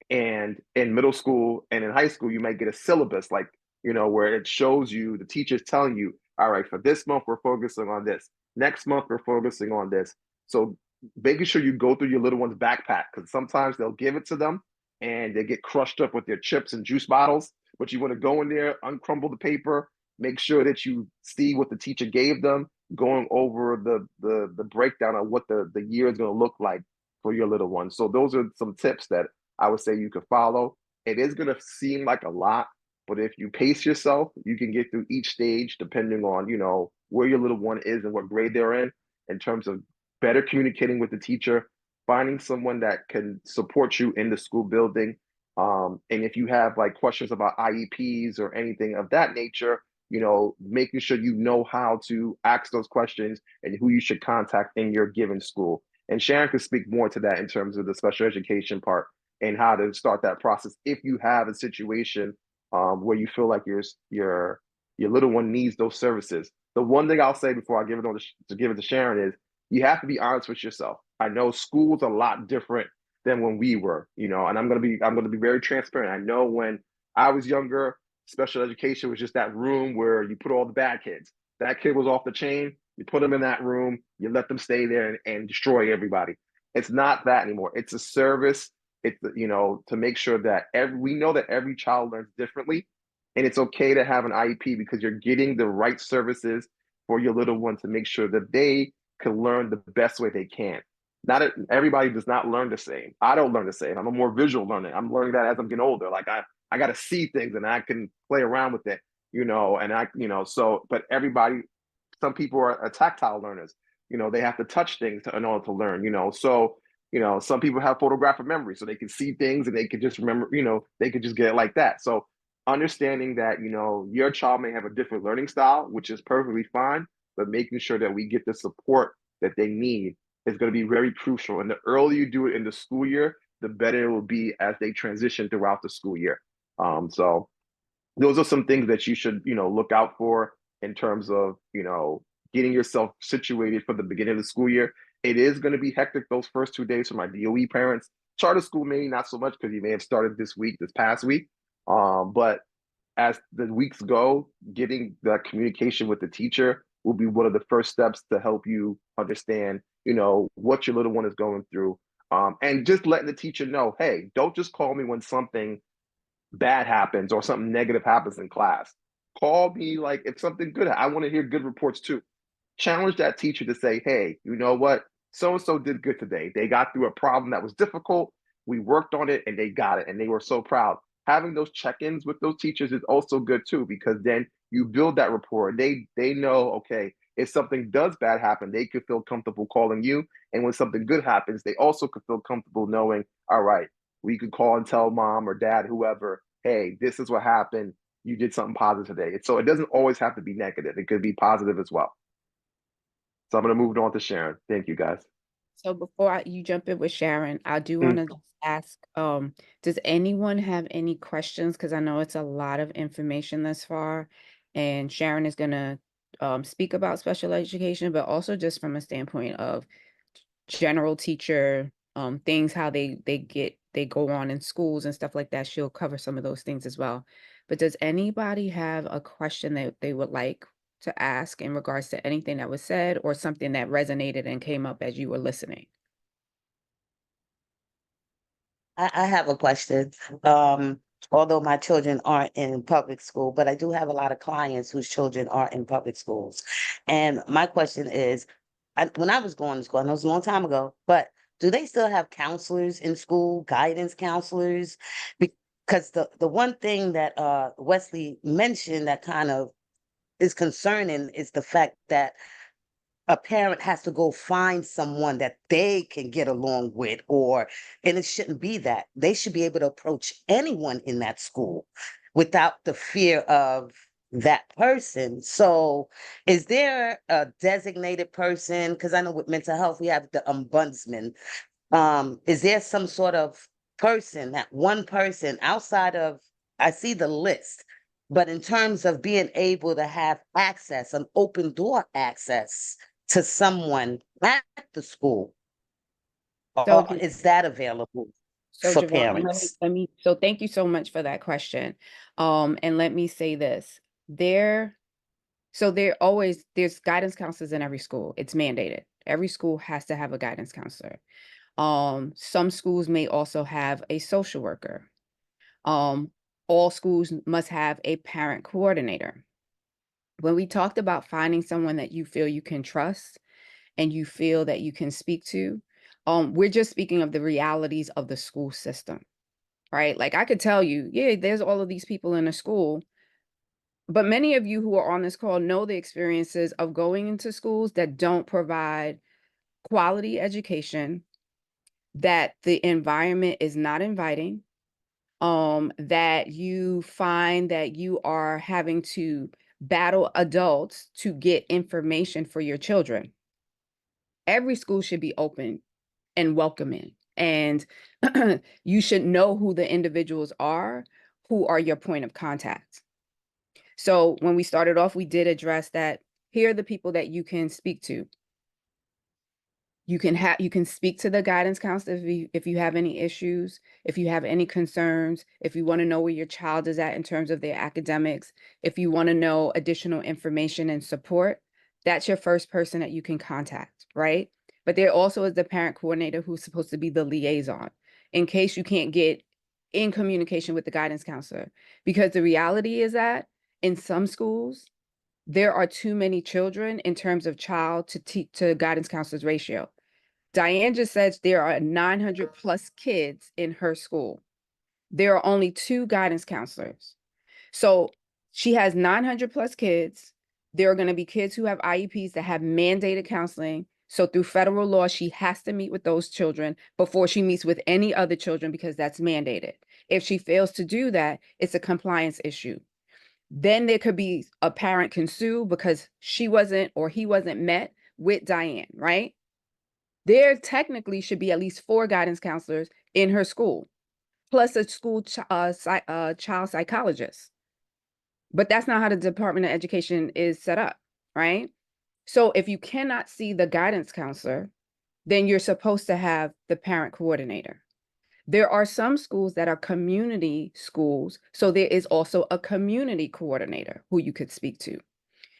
and in middle school and in high school, you might get a syllabus, like, you know, where it shows you, the teacher's telling you, all right, for this month, we're focusing on this. Next month, we're focusing on this. So making sure you go through your little one's backpack, because sometimes they'll give it to them and they get crushed up with their chips and juice bottles. But you want to go in there, uncrumble the paper, make sure that you see what the teacher gave them, going over the breakdown of what the year is going to look like for your little one. So those are some tips that I would say you could follow. It is going to seem like a lot, but if you pace yourself, you can get through each stage depending on, you know, where your little one is and what grade they're in terms of better communicating with the teacher, finding someone that can support you in the school building. And if you have like questions about IEPs or anything of that nature, you know, making sure you know how to ask those questions and who you should contact in your given school. And Sharon could speak more to that in terms of the special education part and how to start that process if you have a situation, where you feel like your little one needs those services. The one thing I'll say before I give it on to give it to Sharon is you have to be honest with yourself. I know school's a lot different than when we were, you know, and I'm gonna be very transparent. I know when I was younger, special education was just that room where you put all the bad kids. That kid was off the chain. You put them in that room. You let them stay there and destroy everybody. It's not that anymore. It's a service. It's, you know, to make sure that we know that every child learns differently, and it's okay to have an IEP because you're getting the right services for your little one to make sure that they can learn the best way they can. Not everybody does not learn the same. I don't learn the same. I'm a more visual learner. I'm learning that as I'm getting older. Like I got to see things and I can play around with it, and so, but everybody, some people are tactile learners. They have to touch things in order to learn, so, some people have photographic memory, so they can see things and they can just remember, they can just get it like that. So understanding that, your child may have a different learning style, which is perfectly fine, but making sure that we get the support that they need is going to be very crucial. And the earlier you do it in the school year, the better it will be as they transition throughout the school year. So those are some things that you should, look out for in terms of, getting yourself situated for the beginning of the school year. It is going to be hectic those first 2 days for my DOE parents. Charter school, maybe not so much because you may have started this past week. But as the weeks go, getting the communication with the teacher will be one of the first steps to help you understand, what your little one is going through. And just letting the teacher know, hey, don't just call me when something bad happens or something negative happens in class. Call me like if something good. I want to hear good reports too. Challenge that teacher to say, hey, you know what? So and so did good today. They got through a problem that was difficult. We worked on it and they got it and they were so proud. Having those check-ins with those teachers is also good too, because then you build that rapport. They know, okay, if something does bad happen, they could feel comfortable calling you. And when something good happens, they also could feel comfortable knowing, all right, we could call and tell mom or dad, whoever, hey, this is what happened. You did something positive today. So it doesn't always have to be negative. It could be positive as well. So I'm going to move on to Sharon. Thank you, guys. So before you jump in with Sharon, I do Mm. want to ask, does anyone have any questions? Because I know it's a lot of information thus far, and Sharon is going to speak about special education, but also just from a standpoint of general teacher things, how they go on in schools and stuff like that. She'll cover some of those things as well. But does anybody have a question that they would like to ask in regards to anything that was said or something that resonated and came up as you were listening? I have a question. Although my children aren't in public school, but I do have a lot of clients whose children are in public schools. And my question is, when I was going to school, I know it was a long time ago, but do they still have counselors in school, guidance counselors? Because the one thing that Wesley mentioned that kind of is concerning is the fact that a parent has to go find someone that they can get along with, and it shouldn't be that. They should be able to approach anyone in that school without the fear of that person. So is there a designated person? Because I know with mental health, we have the ombudsman. Is there some sort of person, that one person outside of, I see the list, but in terms of being able to have access, an open door access to someone at the school, So, or is that available so for Javon, parents? so thank you so much for that question. And let me say this. There's guidance counselors in every school. It's mandated. Every school has to have a guidance counselor. Some schools may also have a social worker. All schools must have a parent coordinator. When we talked about finding someone that you feel you can trust and you feel that you can speak to, we're just speaking of the realities of the school system, right? Like I could tell you, yeah, there's all of these people in a school, but many of you who are on this call know the experiences of going into schools that don't provide quality education, that the environment is not inviting, that you find that you are having to battle adults to get information for your children. Every school should be open and welcoming, and you should know who the individuals are who are your point of contact. So when we started off, we did address that here are the people that you can speak to. You can speak to the guidance counselor if you have any issues, if you have any concerns, if you want to know where your child is at in terms of their academics, if you want to know additional information and support, that's your first person that you can contact, right? But there also is the parent coordinator who's supposed to be the liaison in case you can't get in communication with the guidance counselor. Because the reality is that in some schools, there are too many children in terms of child to guidance counselors ratio. Diane just said there are 900 plus kids in her school. There are only 2 guidance counselors. So she has 900 plus kids. There are going to be kids who have IEPs that have mandated counseling. So through federal law, she has to meet with those children before she meets with any other children because that's mandated. If she fails to do that, it's a compliance issue. Then there could be a parent can sue because she wasn't or he wasn't met with Diane, right? There technically should be at least 4 guidance counselors in her school, plus a school child psychologist. But that's not how the Department of Education is set up, right? So if you cannot see the guidance counselor, then you're supposed to have the parent coordinator. There are some schools that are community schools, so there is also a community coordinator who you could speak to.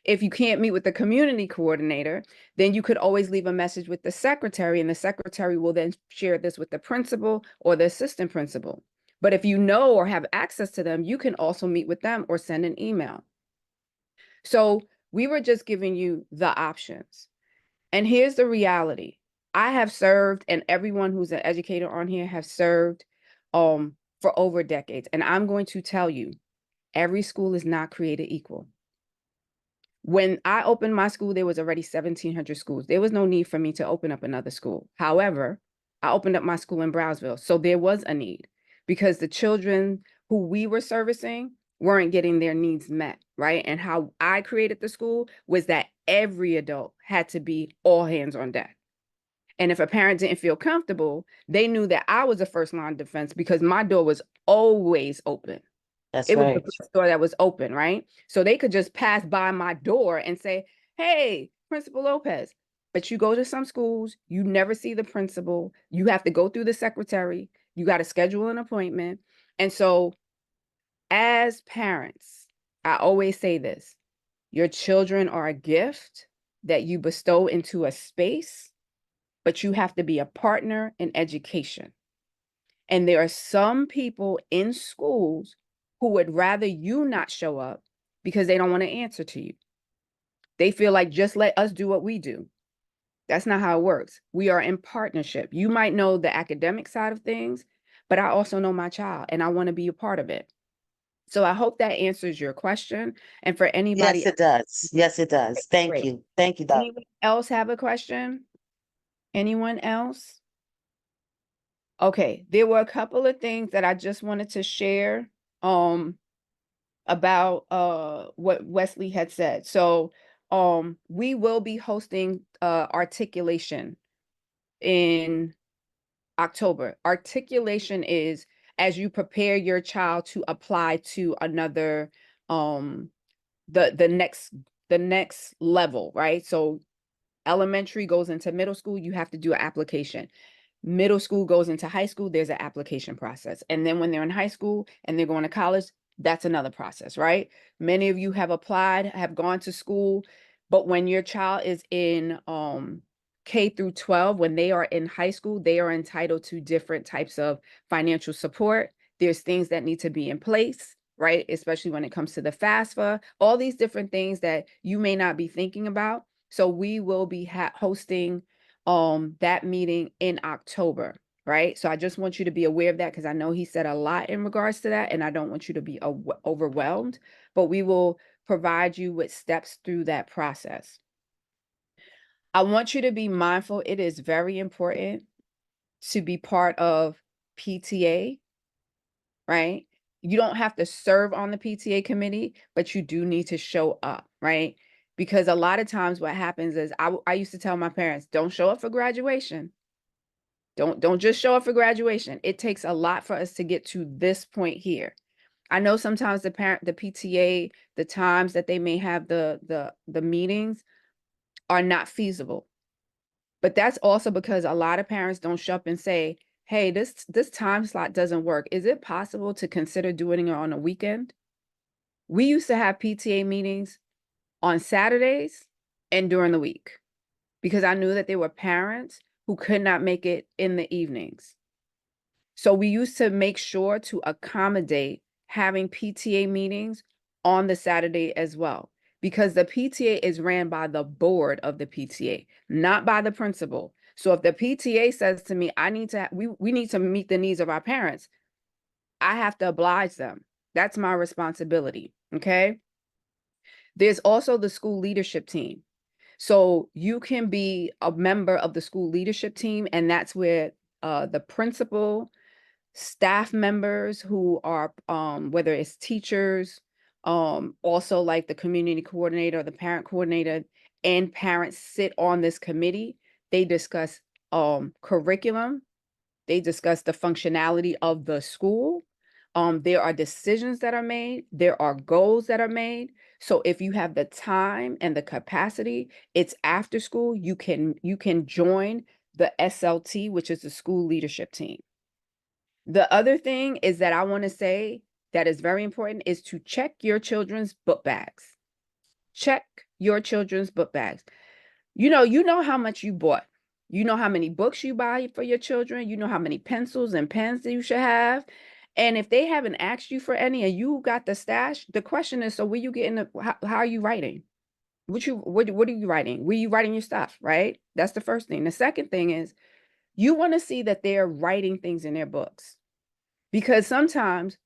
If you can't meet with the community coordinator, then you could always leave a message with the secretary, and the secretary will then share this with the principal or the assistant principal. But if you know or have access to them, you can also meet with them or send an email. So we were just giving you the options. And here's the reality. I have served, and everyone who's an educator on here have served for over decades. And I'm going to tell you, every school is not created equal. When I opened my school, there was already 1,700 schools. There was no need for me to open up another school. However, I opened up my school in Brownsville. So there was a need because the children who we were servicing weren't getting their needs met, right? And how I created the school was that every adult had to be all hands on deck. And if a parent didn't feel comfortable, they knew that I was the first line of defense because my door was always open. That's It was the right. first door that was open, right? So they could just pass by my door and say, hey, Principal Lopez. But you go to some schools, you never see the principal. You have to go through the secretary. You got to schedule an appointment. And so as parents, I always say this, your children are a gift that you bestow into a space, but you have to be a partner in education. And there are some people in schools who would rather you not show up because they don't want to answer to you. They feel like just let us do what we do. That's not how it works. We are in partnership. You might know the academic side of things, but I also know my child and I want to be a part of it. So I hope that answers your question. And for anybody Yes, it does. Yes, it does. Thank great. you. Thank you, Doc. Anyone else have a question? Anyone else? Okay, there were a couple of things that I just wanted to share about what Wesley had said. So we will be hosting articulation in October. Articulation is as you prepare your child to apply to another the next level, right? So elementary goes into middle school, you have to do an application. Middle school goes into high school, there's an application process. And then when they're in high school and they're going to college, that's another process, right? Many of you have applied, have gone to school, but when your child is in K through 12, when they are in high school, they are entitled to different types of financial support. There's things that need to be in place, right? Especially when it comes to the FAFSA, all these different things that you may not be thinking about. So we will be hosting that meeting in October, right? So I just want you to be aware of that because I know he said a lot in regards to that and I don't want you to be overwhelmed, but we will provide you with steps through that process. I want you to be mindful. It is very important to be part of PTA, right? You don't have to serve on the PTA committee, but you do need to show up, right? Because a lot of times what happens is I used to tell my parents, don't show up for graduation. Don't just show up for graduation. It takes a lot for us to get to this point here. I know sometimes the PTA, the times that they may have the meetings are not feasible. But that's also because a lot of parents don't show up and say, hey, this time slot doesn't work. Is it possible to consider doing it on a weekend? We used to have PTA meetings on Saturdays and during the week because I knew that there were parents who could not make it in the evenings. So we used to make sure to accommodate having PTA meetings on the Saturday as well. because the PTA is ran by the board of the PTA, not by the principal. So if the PTA says to me, we need to meet the needs of our parents, I have to oblige them. That's my responsibility. Okay. There's also the school leadership team. So you can be a member of the school leadership team, and that's where the principal, staff members who are, whether it's teachers, also like the community coordinator, the parent coordinator, and parents sit on this committee. They discuss curriculum. They discuss the functionality of the school. There are decisions that are made. There are goals that are made. So if you have the time and the capacity, it's after school, you can join the SLT, which is the school leadership team. The other thing is that I want to say that is very important is to check your children's book bags. Check your children's book bags. You know how much you bought. You know how many books you buy for your children. You know how many pencils and pens that you should have. And if they haven't asked you for any and you got the stash, the question is, so where you getting how are you writing? What are you writing? Where you writing your stuff, right? That's the first thing. The second thing is you want to see that they're writing things in their books. Because sometimes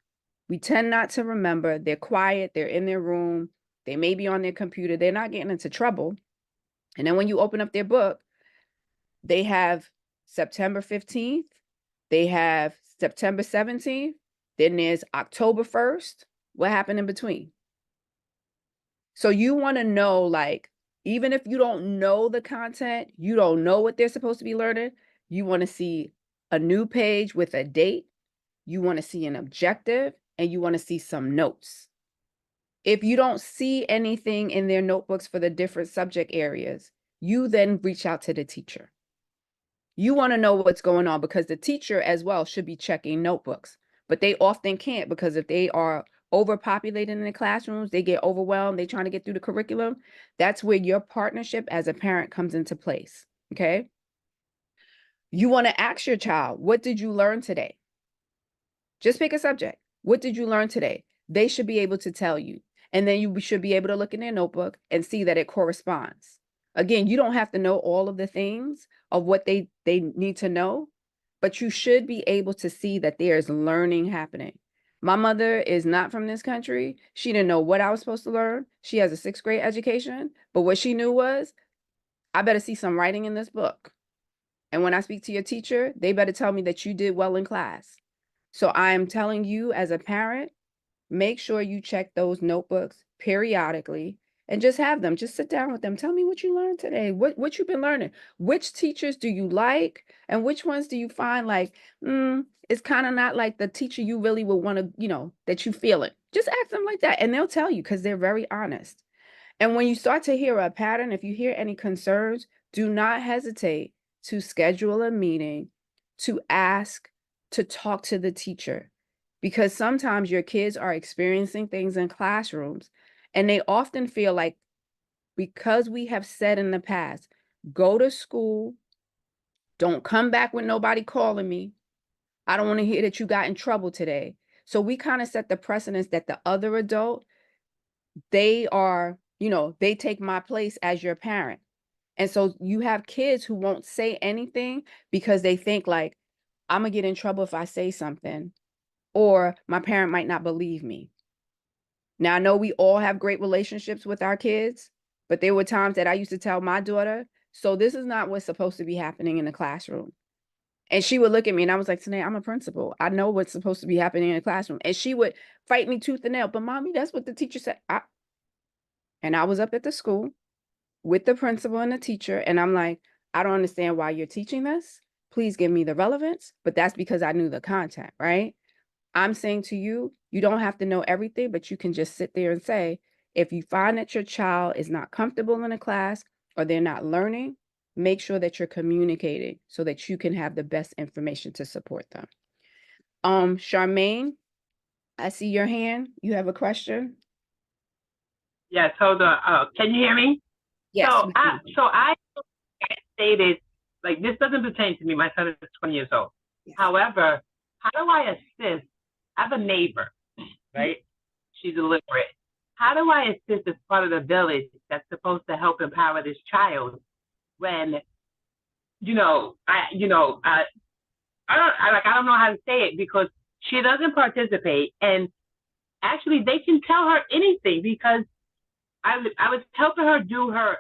we tend not to remember. They're quiet, they're in their room, they may be on their computer, they're not getting into trouble. And then when you open up their book, they have September 15th, they have September 17th, then there's October 1st. What happened in between? So you want to know, like, even if you don't know the content, you don't know what they're supposed to be learning, you want to see a new page with a date, you want to see an objective, and you want to see some notes. If you don't see anything in their notebooks for the different subject areas, you then reach out to the teacher. You want to know what's going on because the teacher as well should be checking notebooks, but they often can't because if they are overpopulated in the classrooms, they get overwhelmed, they're trying to get through the curriculum. That's where your partnership as a parent comes into place, okay? You want to ask your child, what did you learn today? Just pick a subject. What did you learn today? They should be able to tell you. And then you should be able to look in their notebook and see that it corresponds. Again, you don't have to know all of the things of what they need to know, but you should be able to see that there's learning happening. My mother is not from this country. She didn't know what I was supposed to learn. She has a 6th grade education, but what she knew was, I better see some writing in this book. And when I speak to your teacher, they better tell me that you did well in class. So I am telling you as a parent, make sure you check those notebooks periodically and just have them, just sit down with them. Tell me what you learned today, what you've been learning. Which teachers do you like and which ones do you find like, it's kind of not like the teacher you really would want to, that you feel it. Just ask them like that and they'll tell you because they're very honest. And when you start to hear a pattern, if you hear any concerns, do not hesitate to schedule a meeting, to ask, to talk to the teacher. Because sometimes your kids are experiencing things in classrooms and they often feel like, because we have said in the past, go to school, don't come back with nobody calling me. I don't want to hear that you got in trouble today. So we kind of set the precedence that the other adult, they are, they take my place as your parent. And so you have kids who won't say anything because they think like, I'm gonna get in trouble if I say something, or my parent might not believe me. Now, I know we all have great relationships with our kids, but there were times that I used to tell my daughter, so this is not what's supposed to be happening in the classroom. And she would look at me and I was like, Tanae, I'm a principal. I know what's supposed to be happening in the classroom. And she would fight me tooth and nail, but mommy, that's what the teacher said. And I was up at the school with the principal and the teacher, and I'm like, I don't understand why you're teaching this. Please give me the relevance. But that's because I knew the content, right? I'm saying to you, you don't have to know everything, but you can just sit there and say, if you find that your child is not comfortable in a class or they're not learning, make sure that you're communicating so that you can have the best information to support them. Charmaine, I see your hand. You have a question? Yes, hold on. Can you hear me? Yes. So I stated, like, this doesn't pertain to me. My son is 20 years old. Yes. However, how do I assist? I have a neighbor, right? She's illiterate. how do I assist as part of the village that's supposed to help empower this child when, I don't know how to say it because she doesn't participate, and actually they can tell her anything because I was helping her do her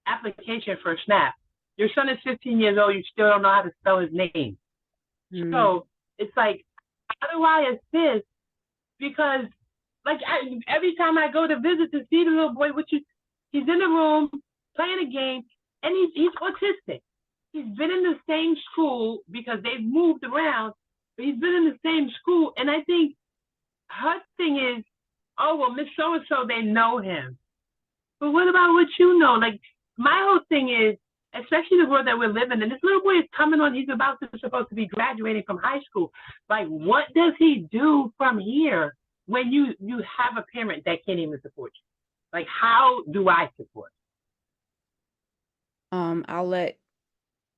application for SNAP. Your son is 15 years old. You still don't know how to spell his name. So it's like, how do I assist? Because every time I go to visit to see the little boy, he's in the room playing a game, and he's autistic. He's been in the same school because they've moved around, but he's been in the same school. And I think her thing is, oh, well, Miss So-and-so, they know him. But what about what you know? Like, my whole thing is, especially the world that we're living in, this little boy is coming on, he's supposed to be graduating from high school. Like, what does he do from here when you have a parent that can't even support you? Like, how do I support? I'll let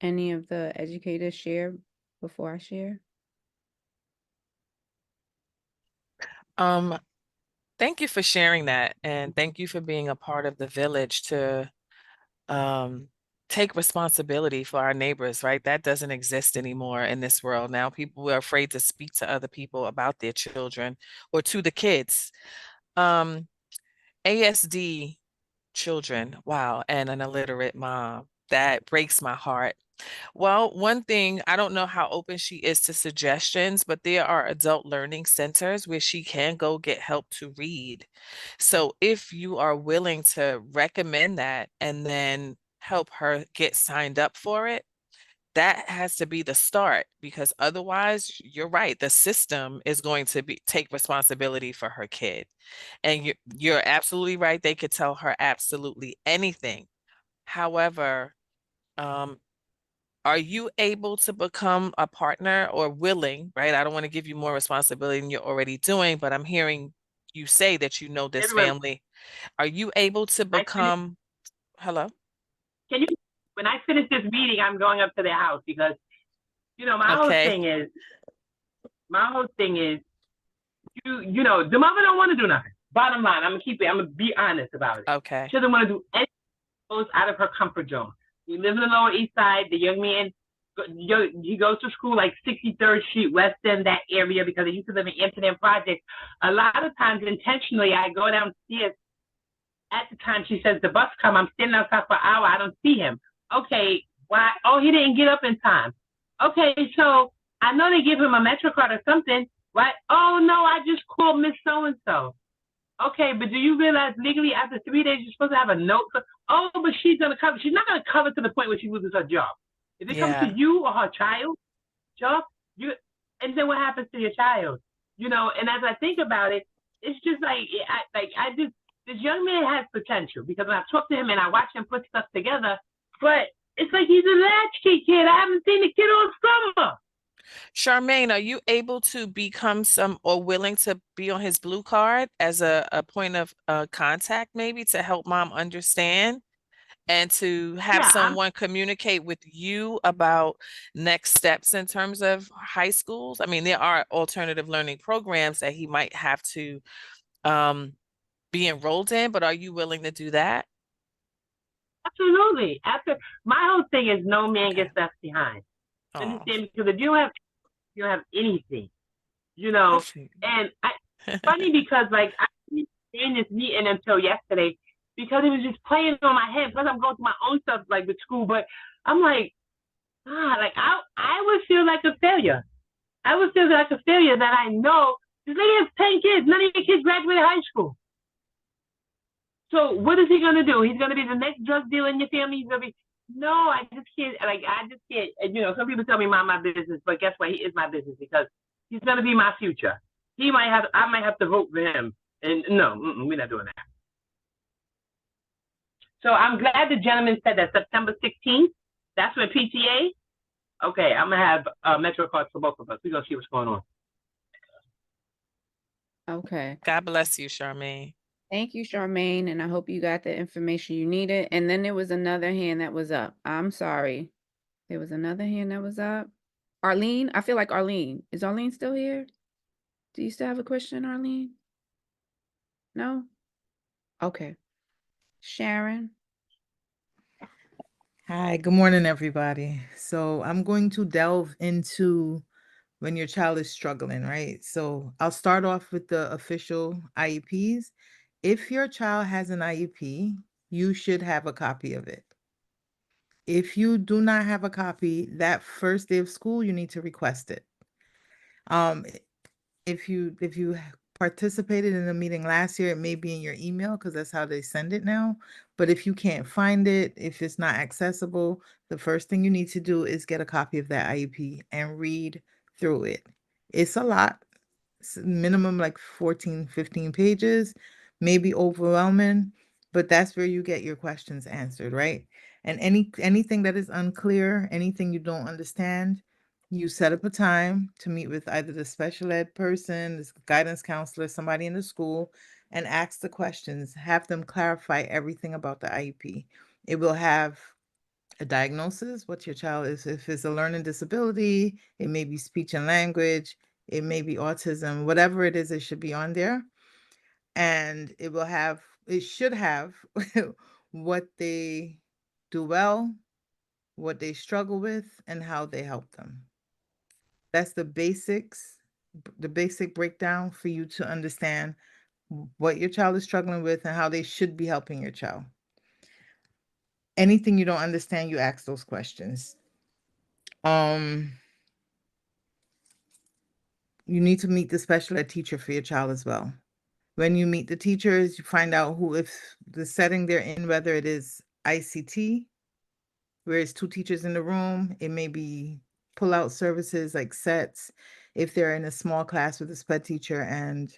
any of the educators share before I share. Thank you for sharing that, and thank you for being a part of the village to take responsibility for our neighbors, right? That doesn't exist anymore in this world. Now people are afraid to speak to other people about their children or to the kids. ASD children, wow, and an illiterate mom. That breaks my heart. Well, one thing, I don't know how open she is to suggestions, but there are adult learning centers where she can go get help to read. So if you are willing to recommend that and then help her get signed up for it, that has to be the start, because otherwise, you're right, the system is going to take responsibility for her kid. And you're absolutely right, they could tell her absolutely anything. However, are you able to become a partner or willing, right? I don't want to give you more responsibility than you're already doing, but I'm hearing you say that you know this family. Are you able to become, hello? When I finish this meeting, I'm going up to their house because, my whole thing is, the mother don't want to do nothing. Bottom line, I'm gonna be honest about it. Okay. She doesn't want to do anything out of her comfort zone. We live in the Lower East Side. The young man, he goes to school like 63rd Street, West End, that area, because he used to live in Amsterdam Project. A lot of times, intentionally, I go downstairs. At the time she says the bus come, I'm standing outside for an hour. I don't see him. Okay, why? Oh, he didn't get up in time. Okay, so I know they give him a Metro card or something. Right? Oh no, I just called Miss So-and-so. Okay, but do you realize legally after 3 days you're supposed to have a note? Oh, but she's gonna cover. She's not gonna cover to the point where she loses her job. If it comes to you or her child, and then what happens to your child? And as I think about it, it's just this young man has potential because when I talk to him and I watch him put stuff together, but it's like he's a latchkey kid. I haven't seen the kid all summer. Charmaine, are you able to become or willing to be on his blue card as a point of contact, maybe to help mom understand and to have someone communicate with you about next steps in terms of high schools? I mean, there are alternative learning programs that he might have to be enrolled in, but are you willing to do that? Absolutely. My whole thing is no man gets left behind. Understand? Because if you don't have anything, and funny because I didn't in this meeting until yesterday because it was just playing on my head. Plus I'm going through my own stuff with school, but I'm like, I would feel like a failure. I would feel like a failure that I know this lady has 10 kids. None of your kids graduated high school. So what is he gonna do? He's gonna be the next drug dealer in your family. He's gonna be I just can't. I just can't. Some people tell me mind my business, but guess what? He is my business because he's gonna be my future. I might have to vote for him. And no, we're not doing that. So I'm glad the gentleman said that September 16th. That's when PTA. Okay, I'm gonna have Metro cards for both of us. We're gonna see what's going on. Okay. God bless you, Charmaine. Thank you, Charmaine, and I hope you got the information you needed. And then there was another hand that was up. I'm sorry. There was another hand that was up. Arlene, I feel like Arlene. Is Arlene still here? Do you still have a question, Arlene? No? Okay. Sharon? Hi, good morning, everybody. So I'm going to delve into when your child is struggling, right? So I'll start off with the official IEPs. If your child has an IEP, you should have a copy of it. If you do not have a copy, that first day of school, you need to request it. Um, if you participated in a meeting last year, it may be in your email because that's how they send it now. But if you can't find it, if it's not accessible, the first thing you need to do is get a copy of that IEP and read through it. It's a lot. It's minimum like 14, 15 pages, maybe overwhelming, but that's where you get your questions answered, right? And anything that is unclear, anything you don't understand, you set up a time to meet with either the special ed person, this guidance counselor, somebody in the school, and ask the questions. Have them clarify everything about the IEP. It will have a diagnosis, what your child is. If it's a learning disability, it may be speech and language, it may be autism, whatever it is, it should be on there. And it should have what they do well, what they struggle with, and how they help them. That's the basics, the basic breakdown for you to understand what your child is struggling with and how they should be helping your child. Anything you don't understand, you ask those questions. You need to meet the special ed teacher for your child as well. When you meet the teachers, you find out if the setting they're in, whether it is ICT, where it's 2 teachers in the room, it may be pull-out services like sets. If they're in a small class with a SPED teacher and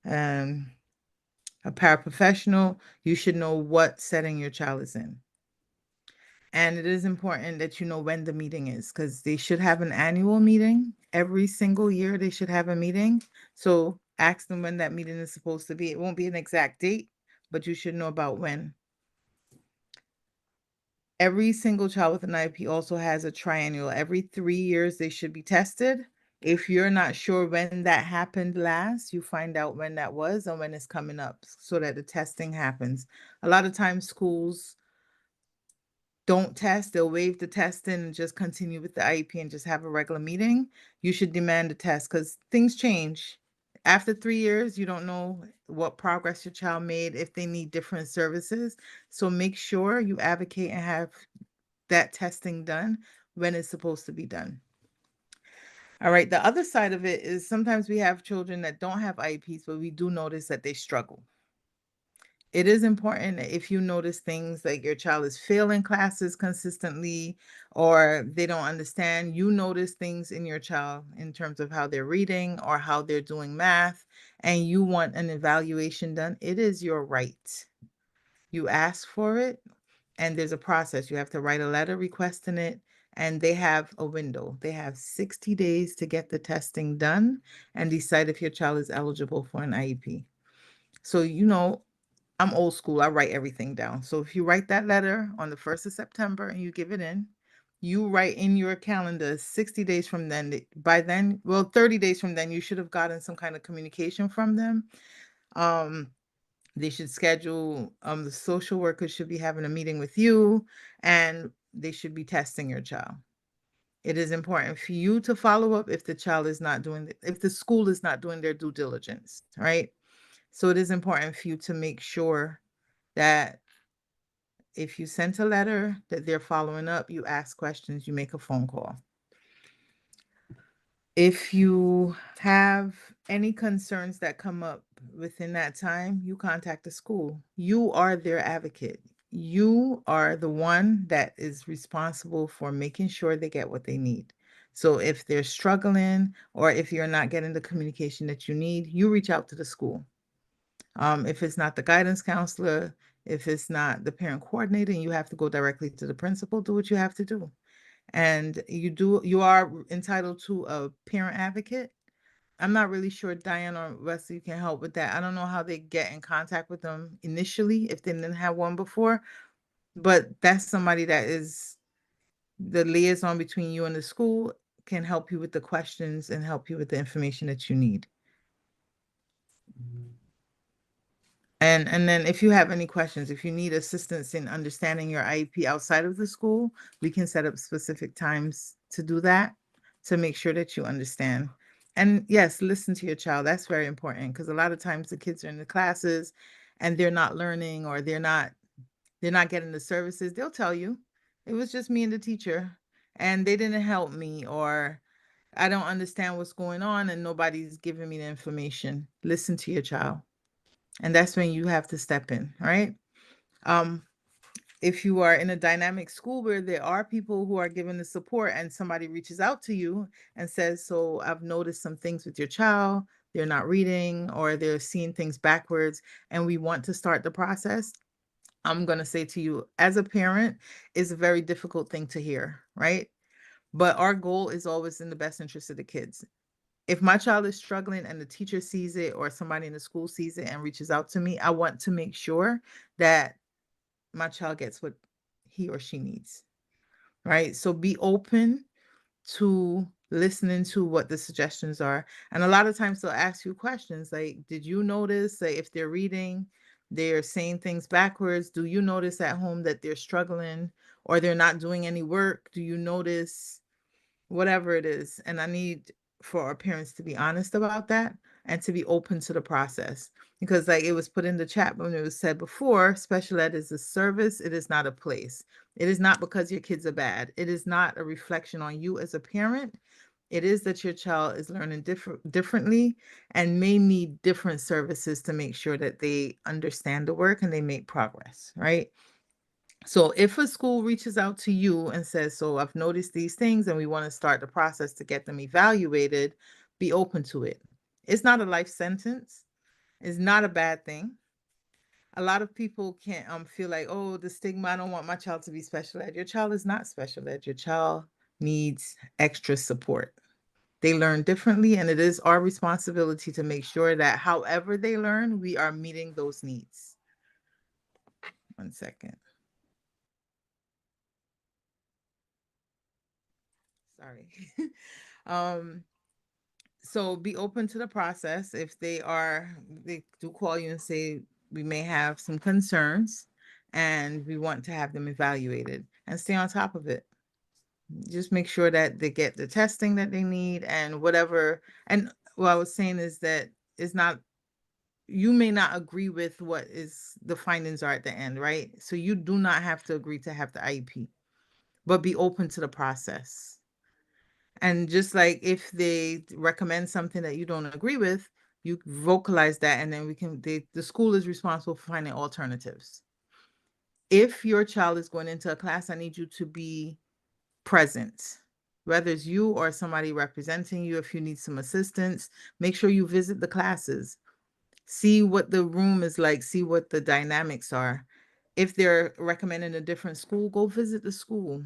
a paraprofessional, you should know what setting your child is in. And it is important that you know when the meeting is, because they should have an annual meeting. Every single year, they should have a meeting. So ask them when that meeting is supposed to be. It won't be an exact date, but you should know about when. Every single child with an IEP also has a triennial. Every 3 years, they should be tested. If you're not sure when that happened last, you find out when that was and when it's coming up so that the testing happens. A lot of times schools don't test, they'll waive the testing and just continue with the IEP and just have a regular meeting. You should demand a test because things change. After 3 years, you don't know what progress your child made, if they need different services. So make sure you advocate and have that testing done when it's supposed to be done. All right, the other side of it is sometimes we have children that don't have IEPs, but we do notice that they struggle. It is important that if you notice things like your child is failing classes consistently or they don't understand, you notice things in your child in terms of how they're reading or how they're doing math, and you want an evaluation done, it is your right. You ask for it, and there's a process. You have to write a letter requesting it, and they have a window. They have 60 days to get the testing done and decide if your child is eligible for an IEP. So, I'm old school. I write everything down. So if you write that letter on the 1st of September and you give it in, you write in your calendar 60 days from then. By then, well, 30 days from then, you should have gotten some kind of communication from them. They should schedule, the social worker should be having a meeting with you, and they should be testing your child. It is important for you to follow up if the child is not doing, if the school is not doing their due diligence, right? So it is important for you to make sure that if you sent a letter, that they're following up, you ask questions, you make a phone call. If you have any concerns that come up within that time, you contact the school. You are their advocate. You are the one that is responsible for making sure they get what they need. So if they're struggling or if you're not getting the communication that you need, you reach out to the school. If it's not the guidance counselor, if it's not the parent coordinator, and you have to go directly to the principal, do what you have to do. And you are entitled to a parent advocate. I'm not really sure Diane or Wesley can help with that. I don't know how they get in contact with them initially if they didn't have one before, but that's somebody that is the liaison between you and the school, can help you with the questions and help you with the information that you need. And then if you have any questions, if you need assistance in understanding your IEP outside of the school, we can set up specific times to do that, to make sure that you understand. And yes, listen to your child. That's very important, because a lot of times the kids are in the classes and they're not learning, or they're not getting the services. They'll tell you, it was just me and the teacher and they didn't help me, or I don't understand what's going on and nobody's giving me the information. Listen to your child. And that's when you have to step in, right? Um, if you are in a dynamic school where there are people who are giving the support and somebody reaches out to you and says, so I've noticed some things with your child, they're not reading or they're seeing things backwards, and we want to start the process, I'm going to say to you, as a parent, is a very difficult thing to hear, right? But our goal is always in the best interest of the kids. If my child is struggling and the teacher sees it or somebody in the school sees it and reaches out to me, I want to make sure that my child gets what he or she needs, right? So be open to listening to what the suggestions are. And a lot of times they'll ask you questions like, did you notice that if they're reading, they're saying things backwards? Do you notice at home that they're struggling or they're not doing any work? Do you notice whatever it is? And I need for our parents to be honest about that and to be open to the process. Because like it was put in the chat when it was said before, special ed is a service, it is not a place. It is not because your kids are bad. It is not a reflection on you as a parent. It is that your child is learning differently and may need different services to make sure that they understand the work and they make progress, right? So if a school reaches out to you and says, so I've noticed these things and we want to start the process to get them evaluated, be open to it. It's not a life sentence. It's not a bad thing. A lot of people can't feel like, oh, the stigma, I don't want my child to be special ed. Your child is not special ed. Your child needs extra support. They learn differently, and it is our responsibility to make sure that however they learn, we are meeting those needs. 1 second. Sorry. So be open to the process. If they do call you and say, we may have some concerns and we want to have them evaluated, and stay on top of it. Just make sure that they get the testing that they need and whatever. And what I was saying is that it's not, you may not agree with what is the findings are at the end, right? So you do not have to agree to have the IEP, but be open to the process. And just like if they recommend something that you don't agree with, you vocalize that, and then the school is responsible for finding alternatives. If your child is going into a class, I need you to be present, whether it's you or somebody representing you. If you need some assistance, make sure you visit the classes, see what the room is like, see what the dynamics are. If they're recommending a different school, go visit the school.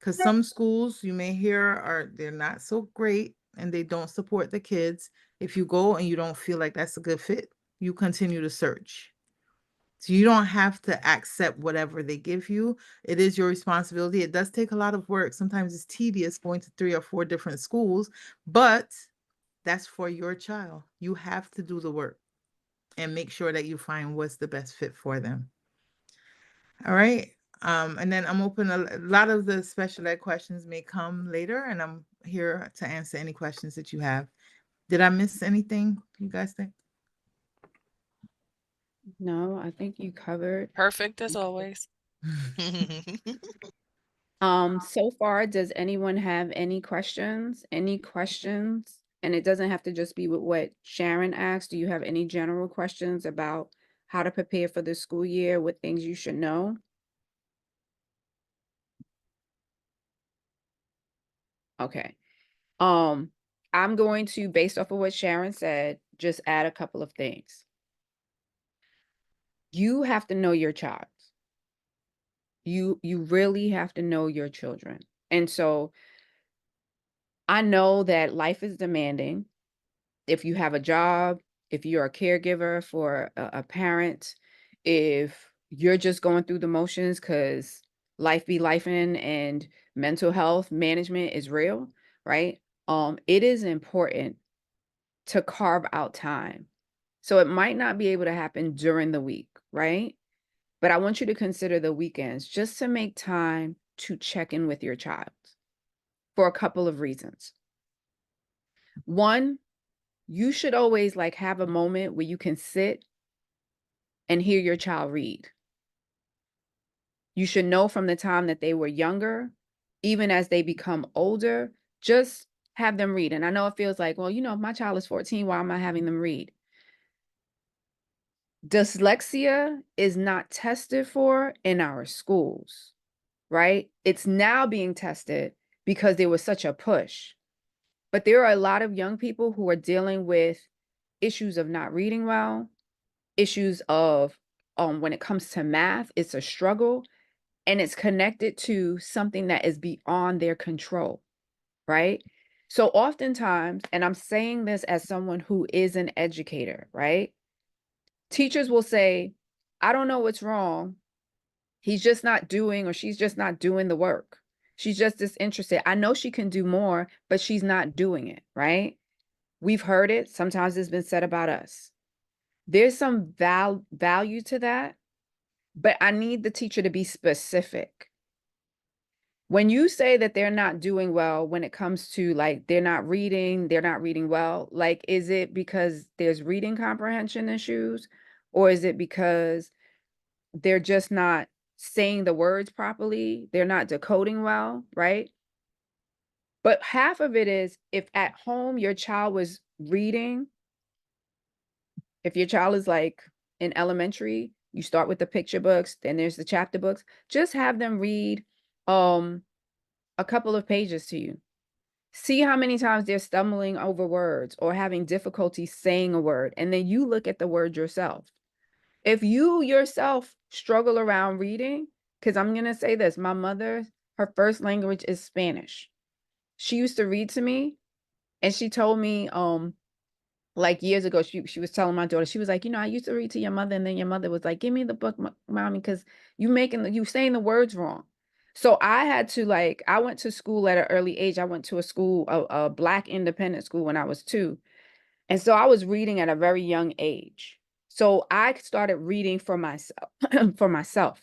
Because some schools you may hear they're not so great and they don't support the kids. If you go and you don't feel like that's a good fit, you continue to search. So you don't have to accept whatever they give you. It is your responsibility. It does take a lot of work. Sometimes it's tedious going to 3 or 4 different schools, but that's for your child. You have to do the work and make sure that you find what's the best fit for them. All right. And then I'm open. A lot of the special ed questions may come later, and I'm here to answer any questions that you have. Did I miss anything, you guys think? No, I think you covered. Perfect as always. So far, does anyone have any questions? Any questions? And it doesn't have to just be with what Sharon asked. Do you have any general questions about how to prepare for the school year, what things you should know? Okay. I'm going to, based off of what Sharon said, just add a couple of things. You have to know your child. You really have to know your children. And so I know that life is demanding. If you have a job, if you're a caregiver for a parent, if you're just going through the motions because life be lifing and mental health management is real, right? It is important to carve out time So it might not be able to happen during the week, right? But I want you to consider the weekends just to make time to check in with your child for a couple of reasons. One, you should always like have a moment where you can sit and hear your child read. You should know from the time that they were younger, even as they become older, just have them read. And I know it feels like, well, you know, if my child is 14, why am I having them read? Dyslexia is not tested for in our schools, right? It's now being tested because there was such a push. But there are a lot of young people who are dealing with issues of not reading well, issues of when it comes to math, it's a struggle, and it's connected to something that is beyond their control, right? So oftentimes, and I'm saying this as someone who is an educator, right? Teachers will say, I don't know what's wrong. He's just not doing, or she's just not doing the work. She's just disinterested. I know she can do more, but she's not doing it, right? We've heard it. Sometimes it's been said about us. There's some value to that, but I need the teacher to be specific. When you say that they're not doing well when it comes to like they're not reading well, like is it because there's reading comprehension issues, or is it because they're just not saying the words properly, they're not decoding well, right? But half of it is if at home your child was reading, if your child is like in elementary, you start with the picture books, then there's the chapter books, just have them read a couple of pages to you. See how many times they're stumbling over words or having difficulty saying a word, and then you look at the word yourself. If you yourself struggle around reading, because I'm going to say this, my mother, her first language is Spanish. She used to read to me, and she told me like years ago, she was telling my daughter, she was like, you know, I used to read to your mother, and then your mother was like, give me the book, mommy, because you saying the words wrong. So I had to like, I went to school at an early age. I went to a school, a Black independent school when I was 2. And so I was reading at a very young age. So I started reading for myself, for myself.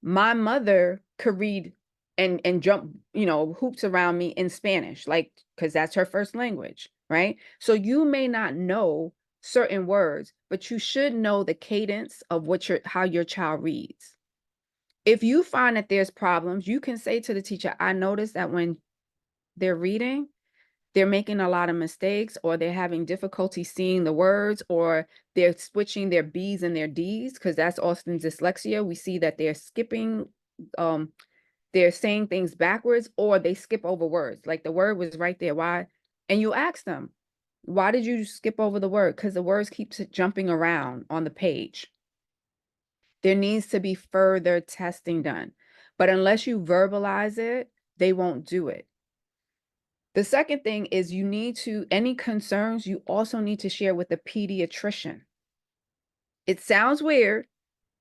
My mother could read and jump, you know, hoops around me in Spanish, like, because that's her first language, right? So you may not know certain words, but you should know the cadence of how your child reads. If you find that there's problems, you can say to the teacher, I noticed that when they're reading, they're making a lot of mistakes, or they're having difficulty seeing the words, or they're switching their B's and their D's, because that's often dyslexia. We see that they're skipping, they're saying things backwards, or they skip over words. Like the word was right there. Why? And you ask them, why did you skip over the word? Because the words keep jumping around on the page. There needs to be further testing done. But unless you verbalize it, they won't do it. The second thing is any concerns, you also need to share with the pediatrician. It sounds weird,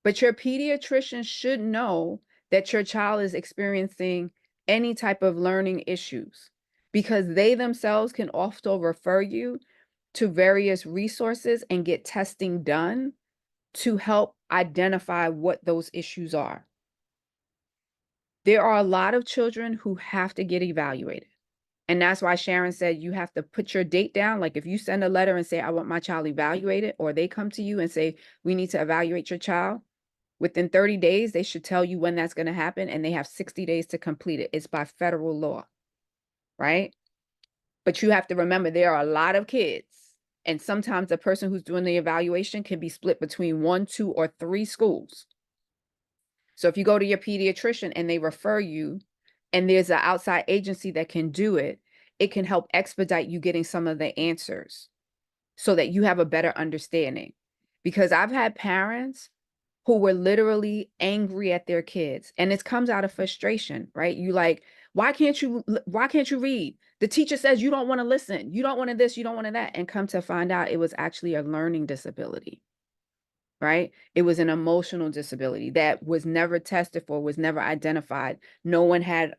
but your pediatrician should know that your child is experiencing any type of learning issues, because they themselves can also refer you to various resources and get testing done to help identify what those issues are. There are a lot of children who have to get evaluated. And that's why Sharon said you have to put your date down. Like if you send a letter and say, I want my child evaluated, or they come to you and say, we need to evaluate your child, within 30 days, they should tell you when that's going to happen, and they have 60 days to complete it. It's by federal law, right? But you have to remember there are a lot of kids, and sometimes the person who's doing the evaluation can be split between 1, 2, or 3 schools. So if you go to your pediatrician and they refer you, and there's an outside agency that can do it, it can help expedite you getting some of the answers so that you have a better understanding. Because I've had parents who were literally angry at their kids, and it comes out of frustration, right? You like, why can't you read? The teacher says you don't want to listen. You don't want to this, you don't want to that. And come to find out it was actually a learning disability, right? It was an emotional disability that was never tested for, was never identified. No one had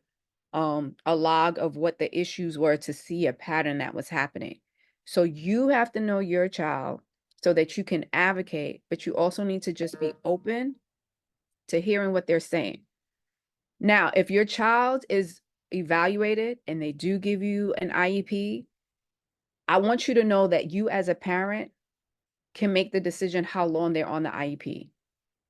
a log of what the issues were to see a pattern that was happening. So you have to know your child so that you can advocate, but you also need to just be open to hearing what they're saying. Now, if your child is evaluated and they do give you an IEP, I want you to know that you as a parent can make the decision how long they're on the IEP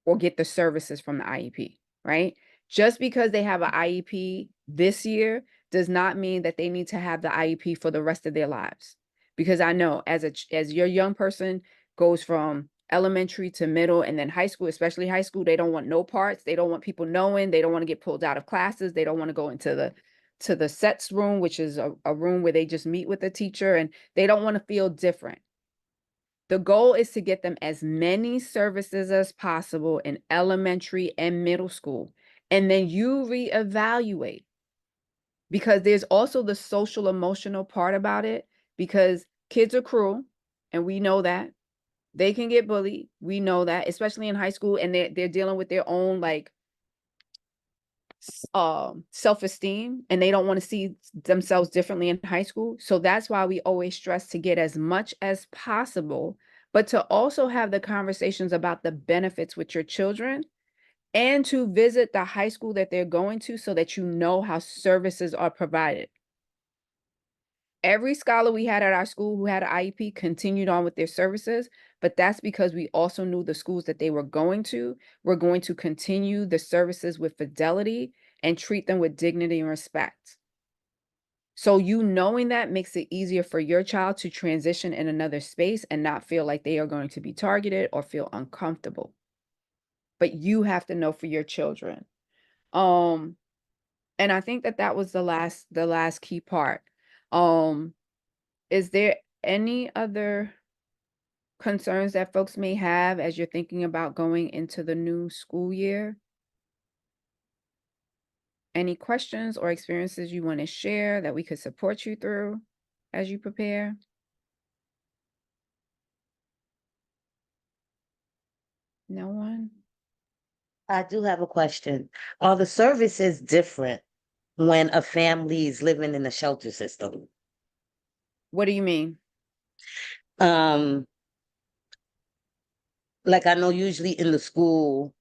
or get the services from the IEP, right? Just because they have an IEP this year does not mean that they need to have the IEP for the rest of their lives. Because I know as your young person goes from elementary to middle and then high school, especially high school, they don't want no parts. They don't want people knowing. They don't want to get pulled out of classes. They don't want to go into the sets room, which is a room where they just meet with the teacher, and they don't want to feel different. The goal is to get them as many services as possible in elementary and middle school. And then you reevaluate, because there's also the social emotional part about it, because kids are cruel and we know that. They can get bullied. We know that, especially in high school, and they're dealing with their own like self-esteem, and they don't want to see themselves differently in high school. So that's why we always stress to get as much as possible, but to also have the conversations about the benefits with your children and to visit the high school that they're going to so that you know how services are provided. Every scholar we had at our school who had an IEP continued on with their services, but that's because we also knew the schools that they were going to continue the services with fidelity and treat them with dignity and respect. So you knowing that makes it easier for your child to transition in another space and not feel like they are going to be targeted or feel uncomfortable. But you have to know for your children. And I think that was the last key part. Is there any other concerns that folks may have as you're thinking about going into the new school year? Any questions or experiences you want to share that we could support you through as you prepare? No one? I do have a question. Are the services different when a family is living in a shelter system? What do you mean? Um, like I know usually in the school,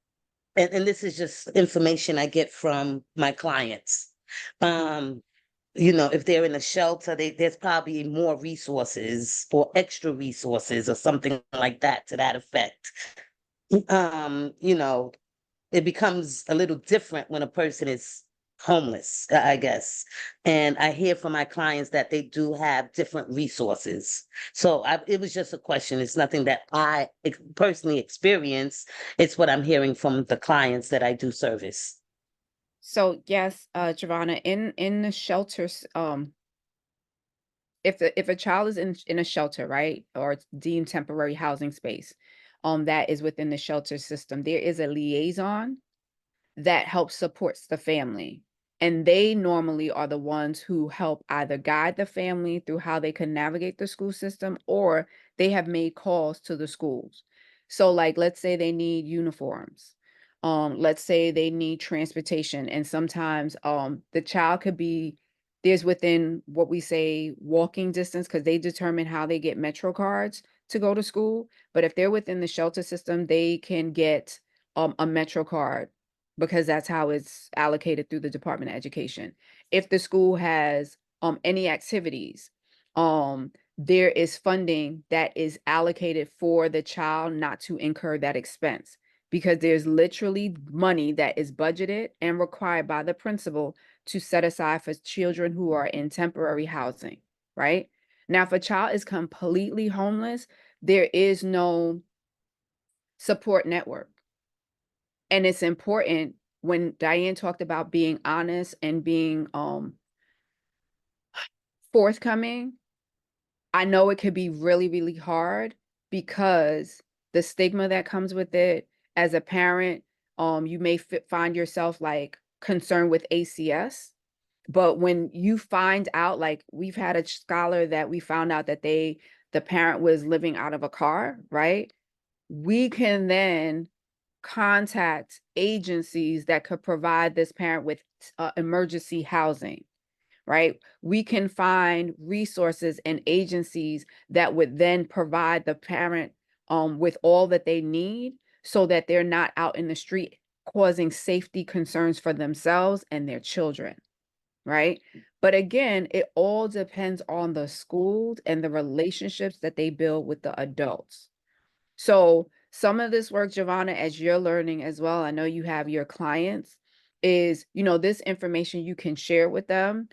and this is just information I get from my clients. If they're in a shelter, there's probably more resources or extra resources or something like that to that effect. Um, you know, it becomes a little different when a person is homeless, I guess. And I hear from my clients that they do have different resources. So it was just a question. It's nothing that I personally experience. It's what I'm hearing from the clients that I do service. So yes, Giovanna, in the shelters, if a child is in a shelter, right, or it's deemed temporary housing space, that is within the shelter system, there is a liaison that helps supports the family. And they normally are the ones who help either guide the family through how they can navigate the school system, or they have made calls to the schools. So like, let's say they need uniforms. Let's say they need transportation. And sometimes the child could be, there's within what we say walking distance, because they determine how they get Metro cards to go to school. But if they're within the shelter system, they can get a Metro card, because that's how it's allocated through the Department of Education. If the school has any activities, there is funding that is allocated for the child not to incur that expense, because there's literally money that is budgeted and required by the principal to set aside for children who are in temporary housing, right? Now, if a child is completely homeless, there is no support network. And it's important, when Diane talked about being honest and being forthcoming, I know it could be really, really hard because the stigma that comes with it. As a parent, you may find yourself like concerned with ACS. But when you find out, like we've had a scholar that we found out that the parent was living out of a car, right? We can then contact agencies that could provide this parent with emergency housing, right? We can find resources and agencies that would then provide the parent with all that they need so that they're not out in the street causing safety concerns for themselves and their children, right? But again, it all depends on the schools and the relationships that they build with the adults. So some of this work, Giovanna, as you're learning as well, I know you have your clients, is, this information you can share with them.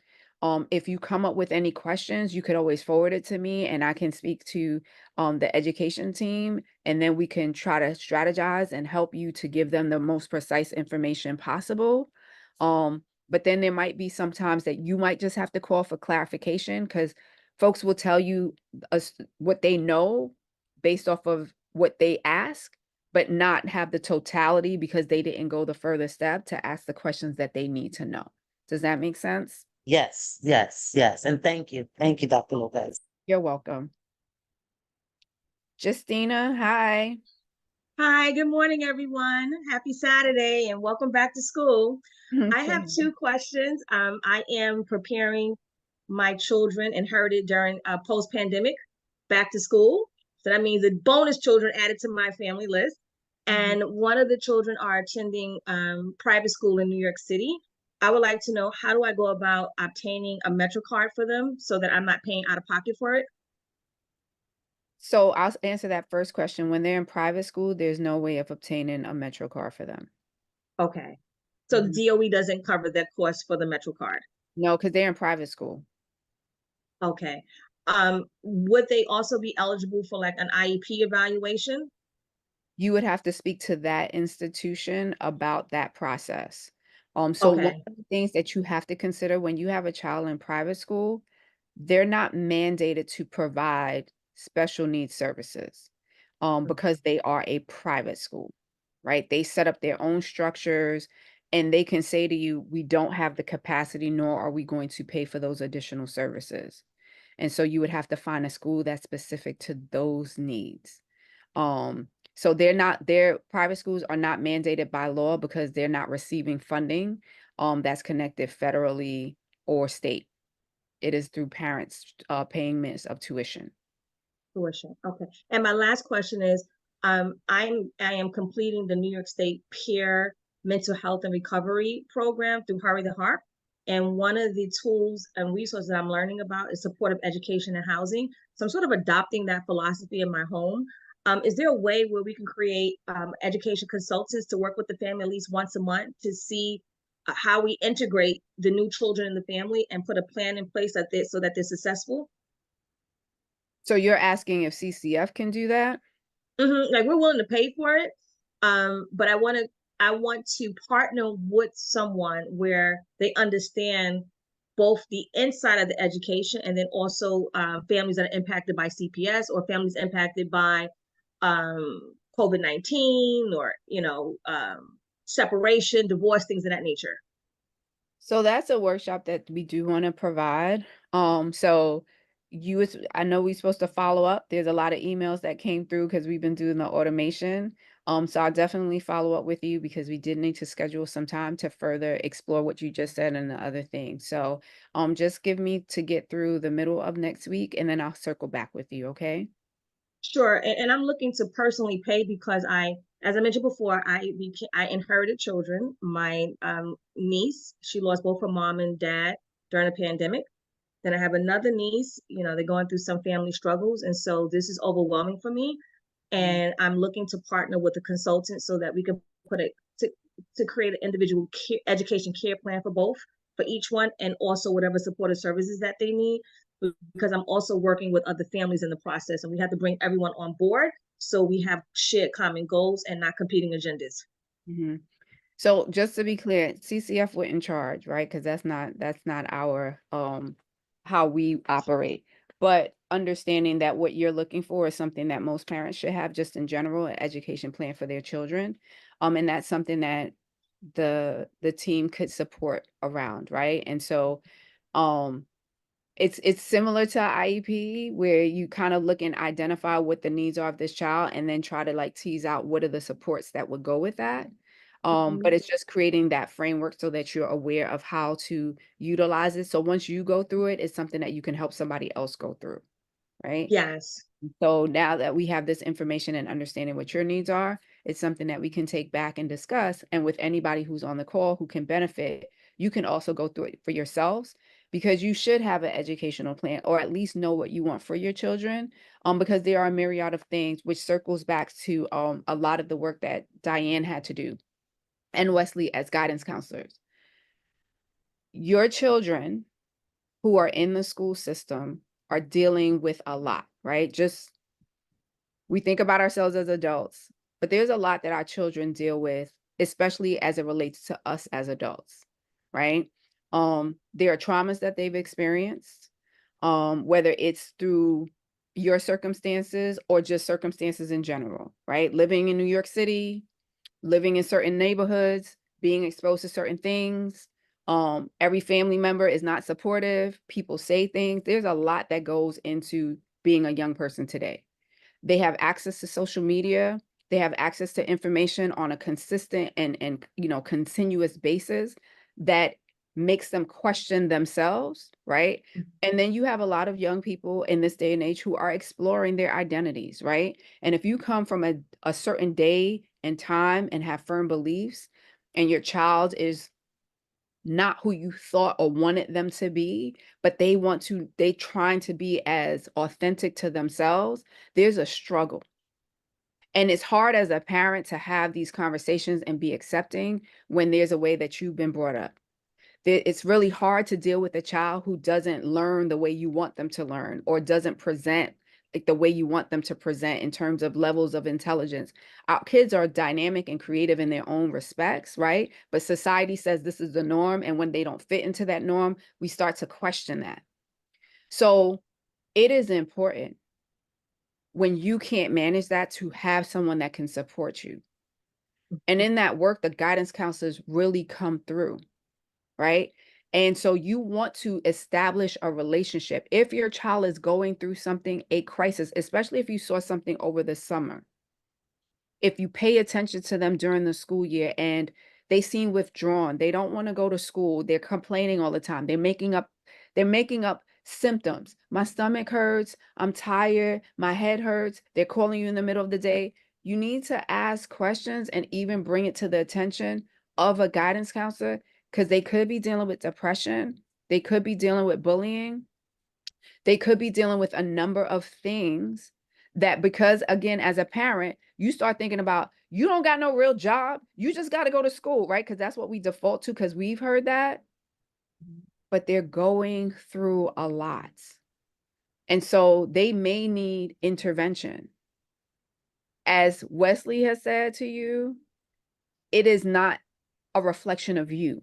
If you come up with any questions, you could always forward it to me and I can speak to the education team, and then we can try to strategize and help you to give them the most precise information possible. But then there might be sometimes that you might just have to call for clarification, because folks will tell you what they know based off of what they ask, but not have the totality because they didn't go the further step to ask the questions that they need to know. Does that make sense? Yes, yes, yes. And thank you. Thank you, Dr. Lopez. You're welcome. Justina, hi. Hi, good morning, everyone. Happy Saturday and welcome back to school. I have two questions. I am preparing my children inherited during post-pandemic back to school. So that means the bonus children added to my family list. And one of the children are attending private school in New York City. I would like to know, how do I go about obtaining a Metro card for them so that I'm not paying out of pocket for it? So I'll answer that first question. When they're in private school, there's no way of obtaining a Metro card for them. Okay. So the DOE doesn't cover that cost for the Metro card? No, because they're in private school. Okay. Would they also be eligible for like an IEP evaluation? You would have to speak to that institution about that process. So one Okay. of the things that you have to consider when you have a child in private school, they're not mandated to provide special needs services, because they are a private school, right? They set up their own structures and they can say to you, we don't have the capacity, nor are we going to pay for those additional services. And so you would have to find a school that's specific to those needs. So their private schools are not mandated by law because they're not receiving funding that's connected federally or state. It is through parents payments of tuition. Tuition. Okay. And my last question is, I am completing the New York State Peer Mental Health and Recovery Program through Hurry the Harp. And one of the tools and resources that I'm learning about is supportive education and housing. So I'm sort of adopting that philosophy in my home. Is there a way where we can create education consultants to work with the family at least once a month to see how we integrate the new children in the family and put a plan in place so that they're successful? So you're asking if CCF can do that? Like, we're willing to pay for it, but I want to partner with someone where they understand both the inside of the education and then also families that are impacted by CPS or families impacted by COVID-19 or separation, divorce, things of that nature. So that's a workshop that we do want to provide. So I know we're supposed to follow up. There's a lot of emails that came through because we've been doing the automation. So I'll definitely follow up with you because we did need to schedule some time to further explore what you just said and the other things. So just give me to get through the middle of next week and then I'll circle back with you, okay? Sure, and I'm looking to personally pay because as I mentioned before, I inherited children. My niece, she lost both her mom and dad during the pandemic. Then I have another niece, they're going through some family struggles. And so this is overwhelming for me. And I'm looking to partner with a consultant so that we can to create an individual education care plan for each one, and also whatever supportive services that they need, because I'm also working with other families in the process and we have to bring everyone on board so we have shared common goals and not competing agendas. So just to be clear, CCF wouldn't charge, right? Because that's not our how we operate. But understanding that what you're looking for is something that most parents should have just in general, an education plan for their children. And that's something that the team could support around, right? And so it's similar to IEP where you kind of look and identify what the needs are of this child and then try to like tease out what are the supports that would go with that. But it's just creating that framework so that you're aware of how to utilize it. So once you go through it, it's something that you can help somebody else go through, right? Yes. So now that we have this information and understanding what your needs are, it's something that we can take back and discuss. And with anybody who's on the call who can benefit, you can also go through it for yourselves, because you should have an educational plan, or at least know what you want for your children. Because there are a myriad of things, which circles back to a lot of the work that Diane had to do and Wesley as guidance counselors. Your children who are in the school system are dealing with a lot, right? Just, we think about ourselves as adults, but there's a lot that our children deal with, especially as it relates to us as adults, right? There are traumas that they've experienced, whether it's through your circumstances or just circumstances in general, right? Living in New York City, living in certain neighborhoods, being exposed to certain things. Every family member is not supportive. People say things. There's a lot that goes into being a young person today. They have access to social media. They have access to information on a consistent and continuous basis that makes them question themselves, right? And then you have a lot of young people in this day and age who are exploring their identities, right? And if you come from a certain day and time and have firm beliefs, and your child is not who you thought or wanted them to be, but they trying to be as authentic to themselves, there's a struggle. And it's hard as a parent to have these conversations and be accepting when there's a way that you've been brought up. It's really hard to deal with a child who doesn't learn the way you want them to learn, or doesn't present like the way you want them to present in terms of levels of intelligence. Our kids are dynamic and creative in their own respects, right? But society says this is the norm. And when they don't fit into that norm, we start to question that. So it is important, when you can't manage that, to have someone that can support you. And in that work, the guidance counselors really come through, right? And so you want to establish a relationship. If your child is going through something, a crisis, especially if you saw something over the summer, if you pay attention to them during the school year and they seem withdrawn, they don't want to go to school, they're complaining all the time, they're making up symptoms. My stomach hurts, I'm tired, my head hurts, they're calling you in the middle of the day. You need to ask questions and even bring it to the attention of a guidance counselor, because they could be dealing with depression, they could be dealing with bullying, they could be dealing with a number of things that, because again, as a parent, you start thinking about, you don't got no real job, you just got to go to school, right? Because that's what we default to, because we've heard that. But they're going through a lot. And so they may need intervention. As Wesley has said to you, it is not a reflection of you.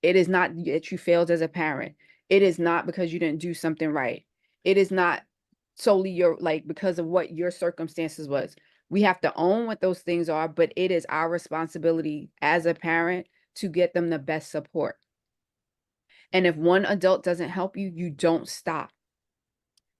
It is not that you failed as a parent. It is not because you didn't do something right. It is not solely because of what your circumstances was. We have to own what those things are, but it is our responsibility as a parent to get them the best support. And if one adult doesn't help you, you don't stop.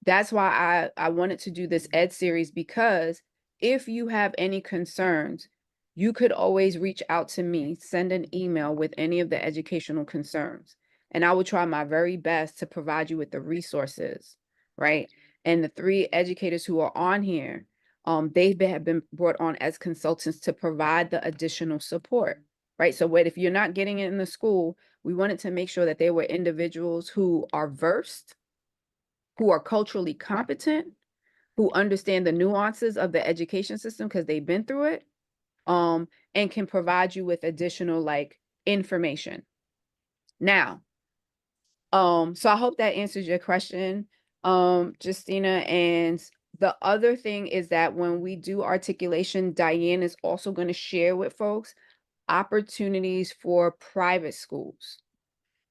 That's why I wanted to do this Ed series, because if you have any concerns, you could always reach out to me, send an email with any of the educational concerns, and I will try my very best to provide you with the resources, right? And the 3 educators who are on here, have been brought on as consultants to provide the additional support, right? So if you're not getting it in the school, we wanted to make sure that they were individuals who are versed, who are culturally competent, who understand the nuances of the education system because they've been through it, and can provide you with additional information. Now, so I hope that answers your question, Justina. And the other thing is that when we do articulation, Diane is also going to share with folks opportunities for private schools,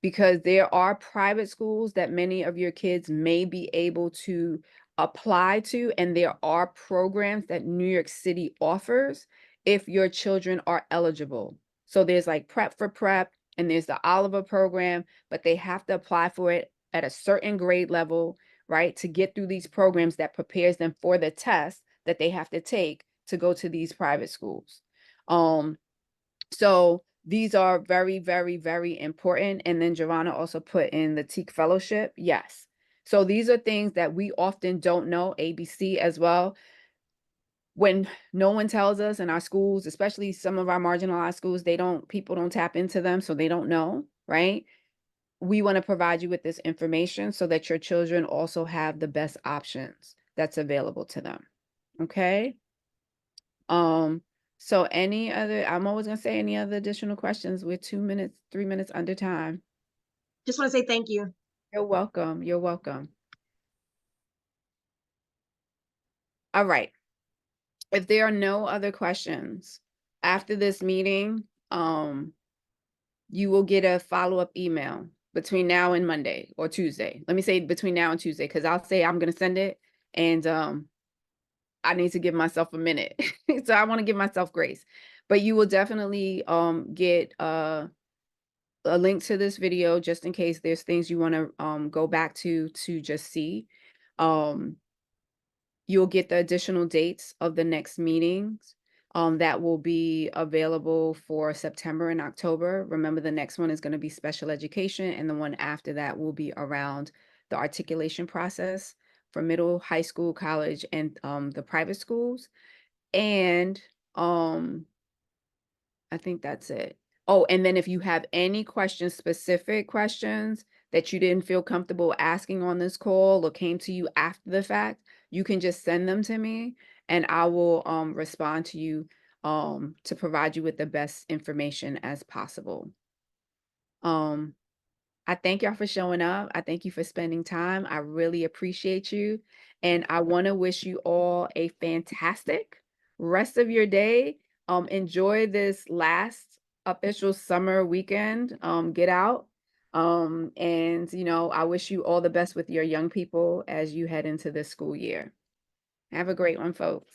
because there are private schools that many of your kids may be able to apply to, and there are programs that New York City offers if your children are eligible. So there's Prep for Prep, and there's the Oliver program, but they have to apply for it at a certain grade level, right, to get through these programs that prepares them for the test that they have to take to go to these private schools. So these are very, very, very important. And then Giovanna also put in the Teak Fellowship. Yes, So these are things that we often don't know, ABC as well. When no one tells us in our schools, especially some of our marginalized schools, people don't tap into them, so they don't know, right? We want to provide you with this information so that your children also have the best options that's available to them. Okay? So I'm always gonna say any other additional questions. We're 2 minutes, 3 minutes under time. Just want to say thank you. You're welcome. You're welcome. All right. If there are no other questions after this meeting, you will get a follow-up email between now and Monday or Tuesday. Let me say between now and Tuesday, because I'll say I'm gonna send it, and I need to give myself a minute. So I want to give myself grace. But you will definitely get a link to this video just in case there's things you want to go back to just see. You'll get the additional dates of the next meetings that will be available for September and October. Remember, the next one is going to be special education, and the one after that will be around the articulation process for middle, high school, college, and the private schools. And I think that's it. Oh, and then if you have any questions, specific questions that you didn't feel comfortable asking on this call or came to you after the fact, you can just send them to me and I will respond to you to provide you with the best information as possible. I thank y'all for showing up. I thank you for spending time. I really appreciate you. And I want to wish you all a fantastic rest of your day. Enjoy this last official summer weekend. Get out. And I wish you all the best with your young people as you head into this school year. Have a great one, folks.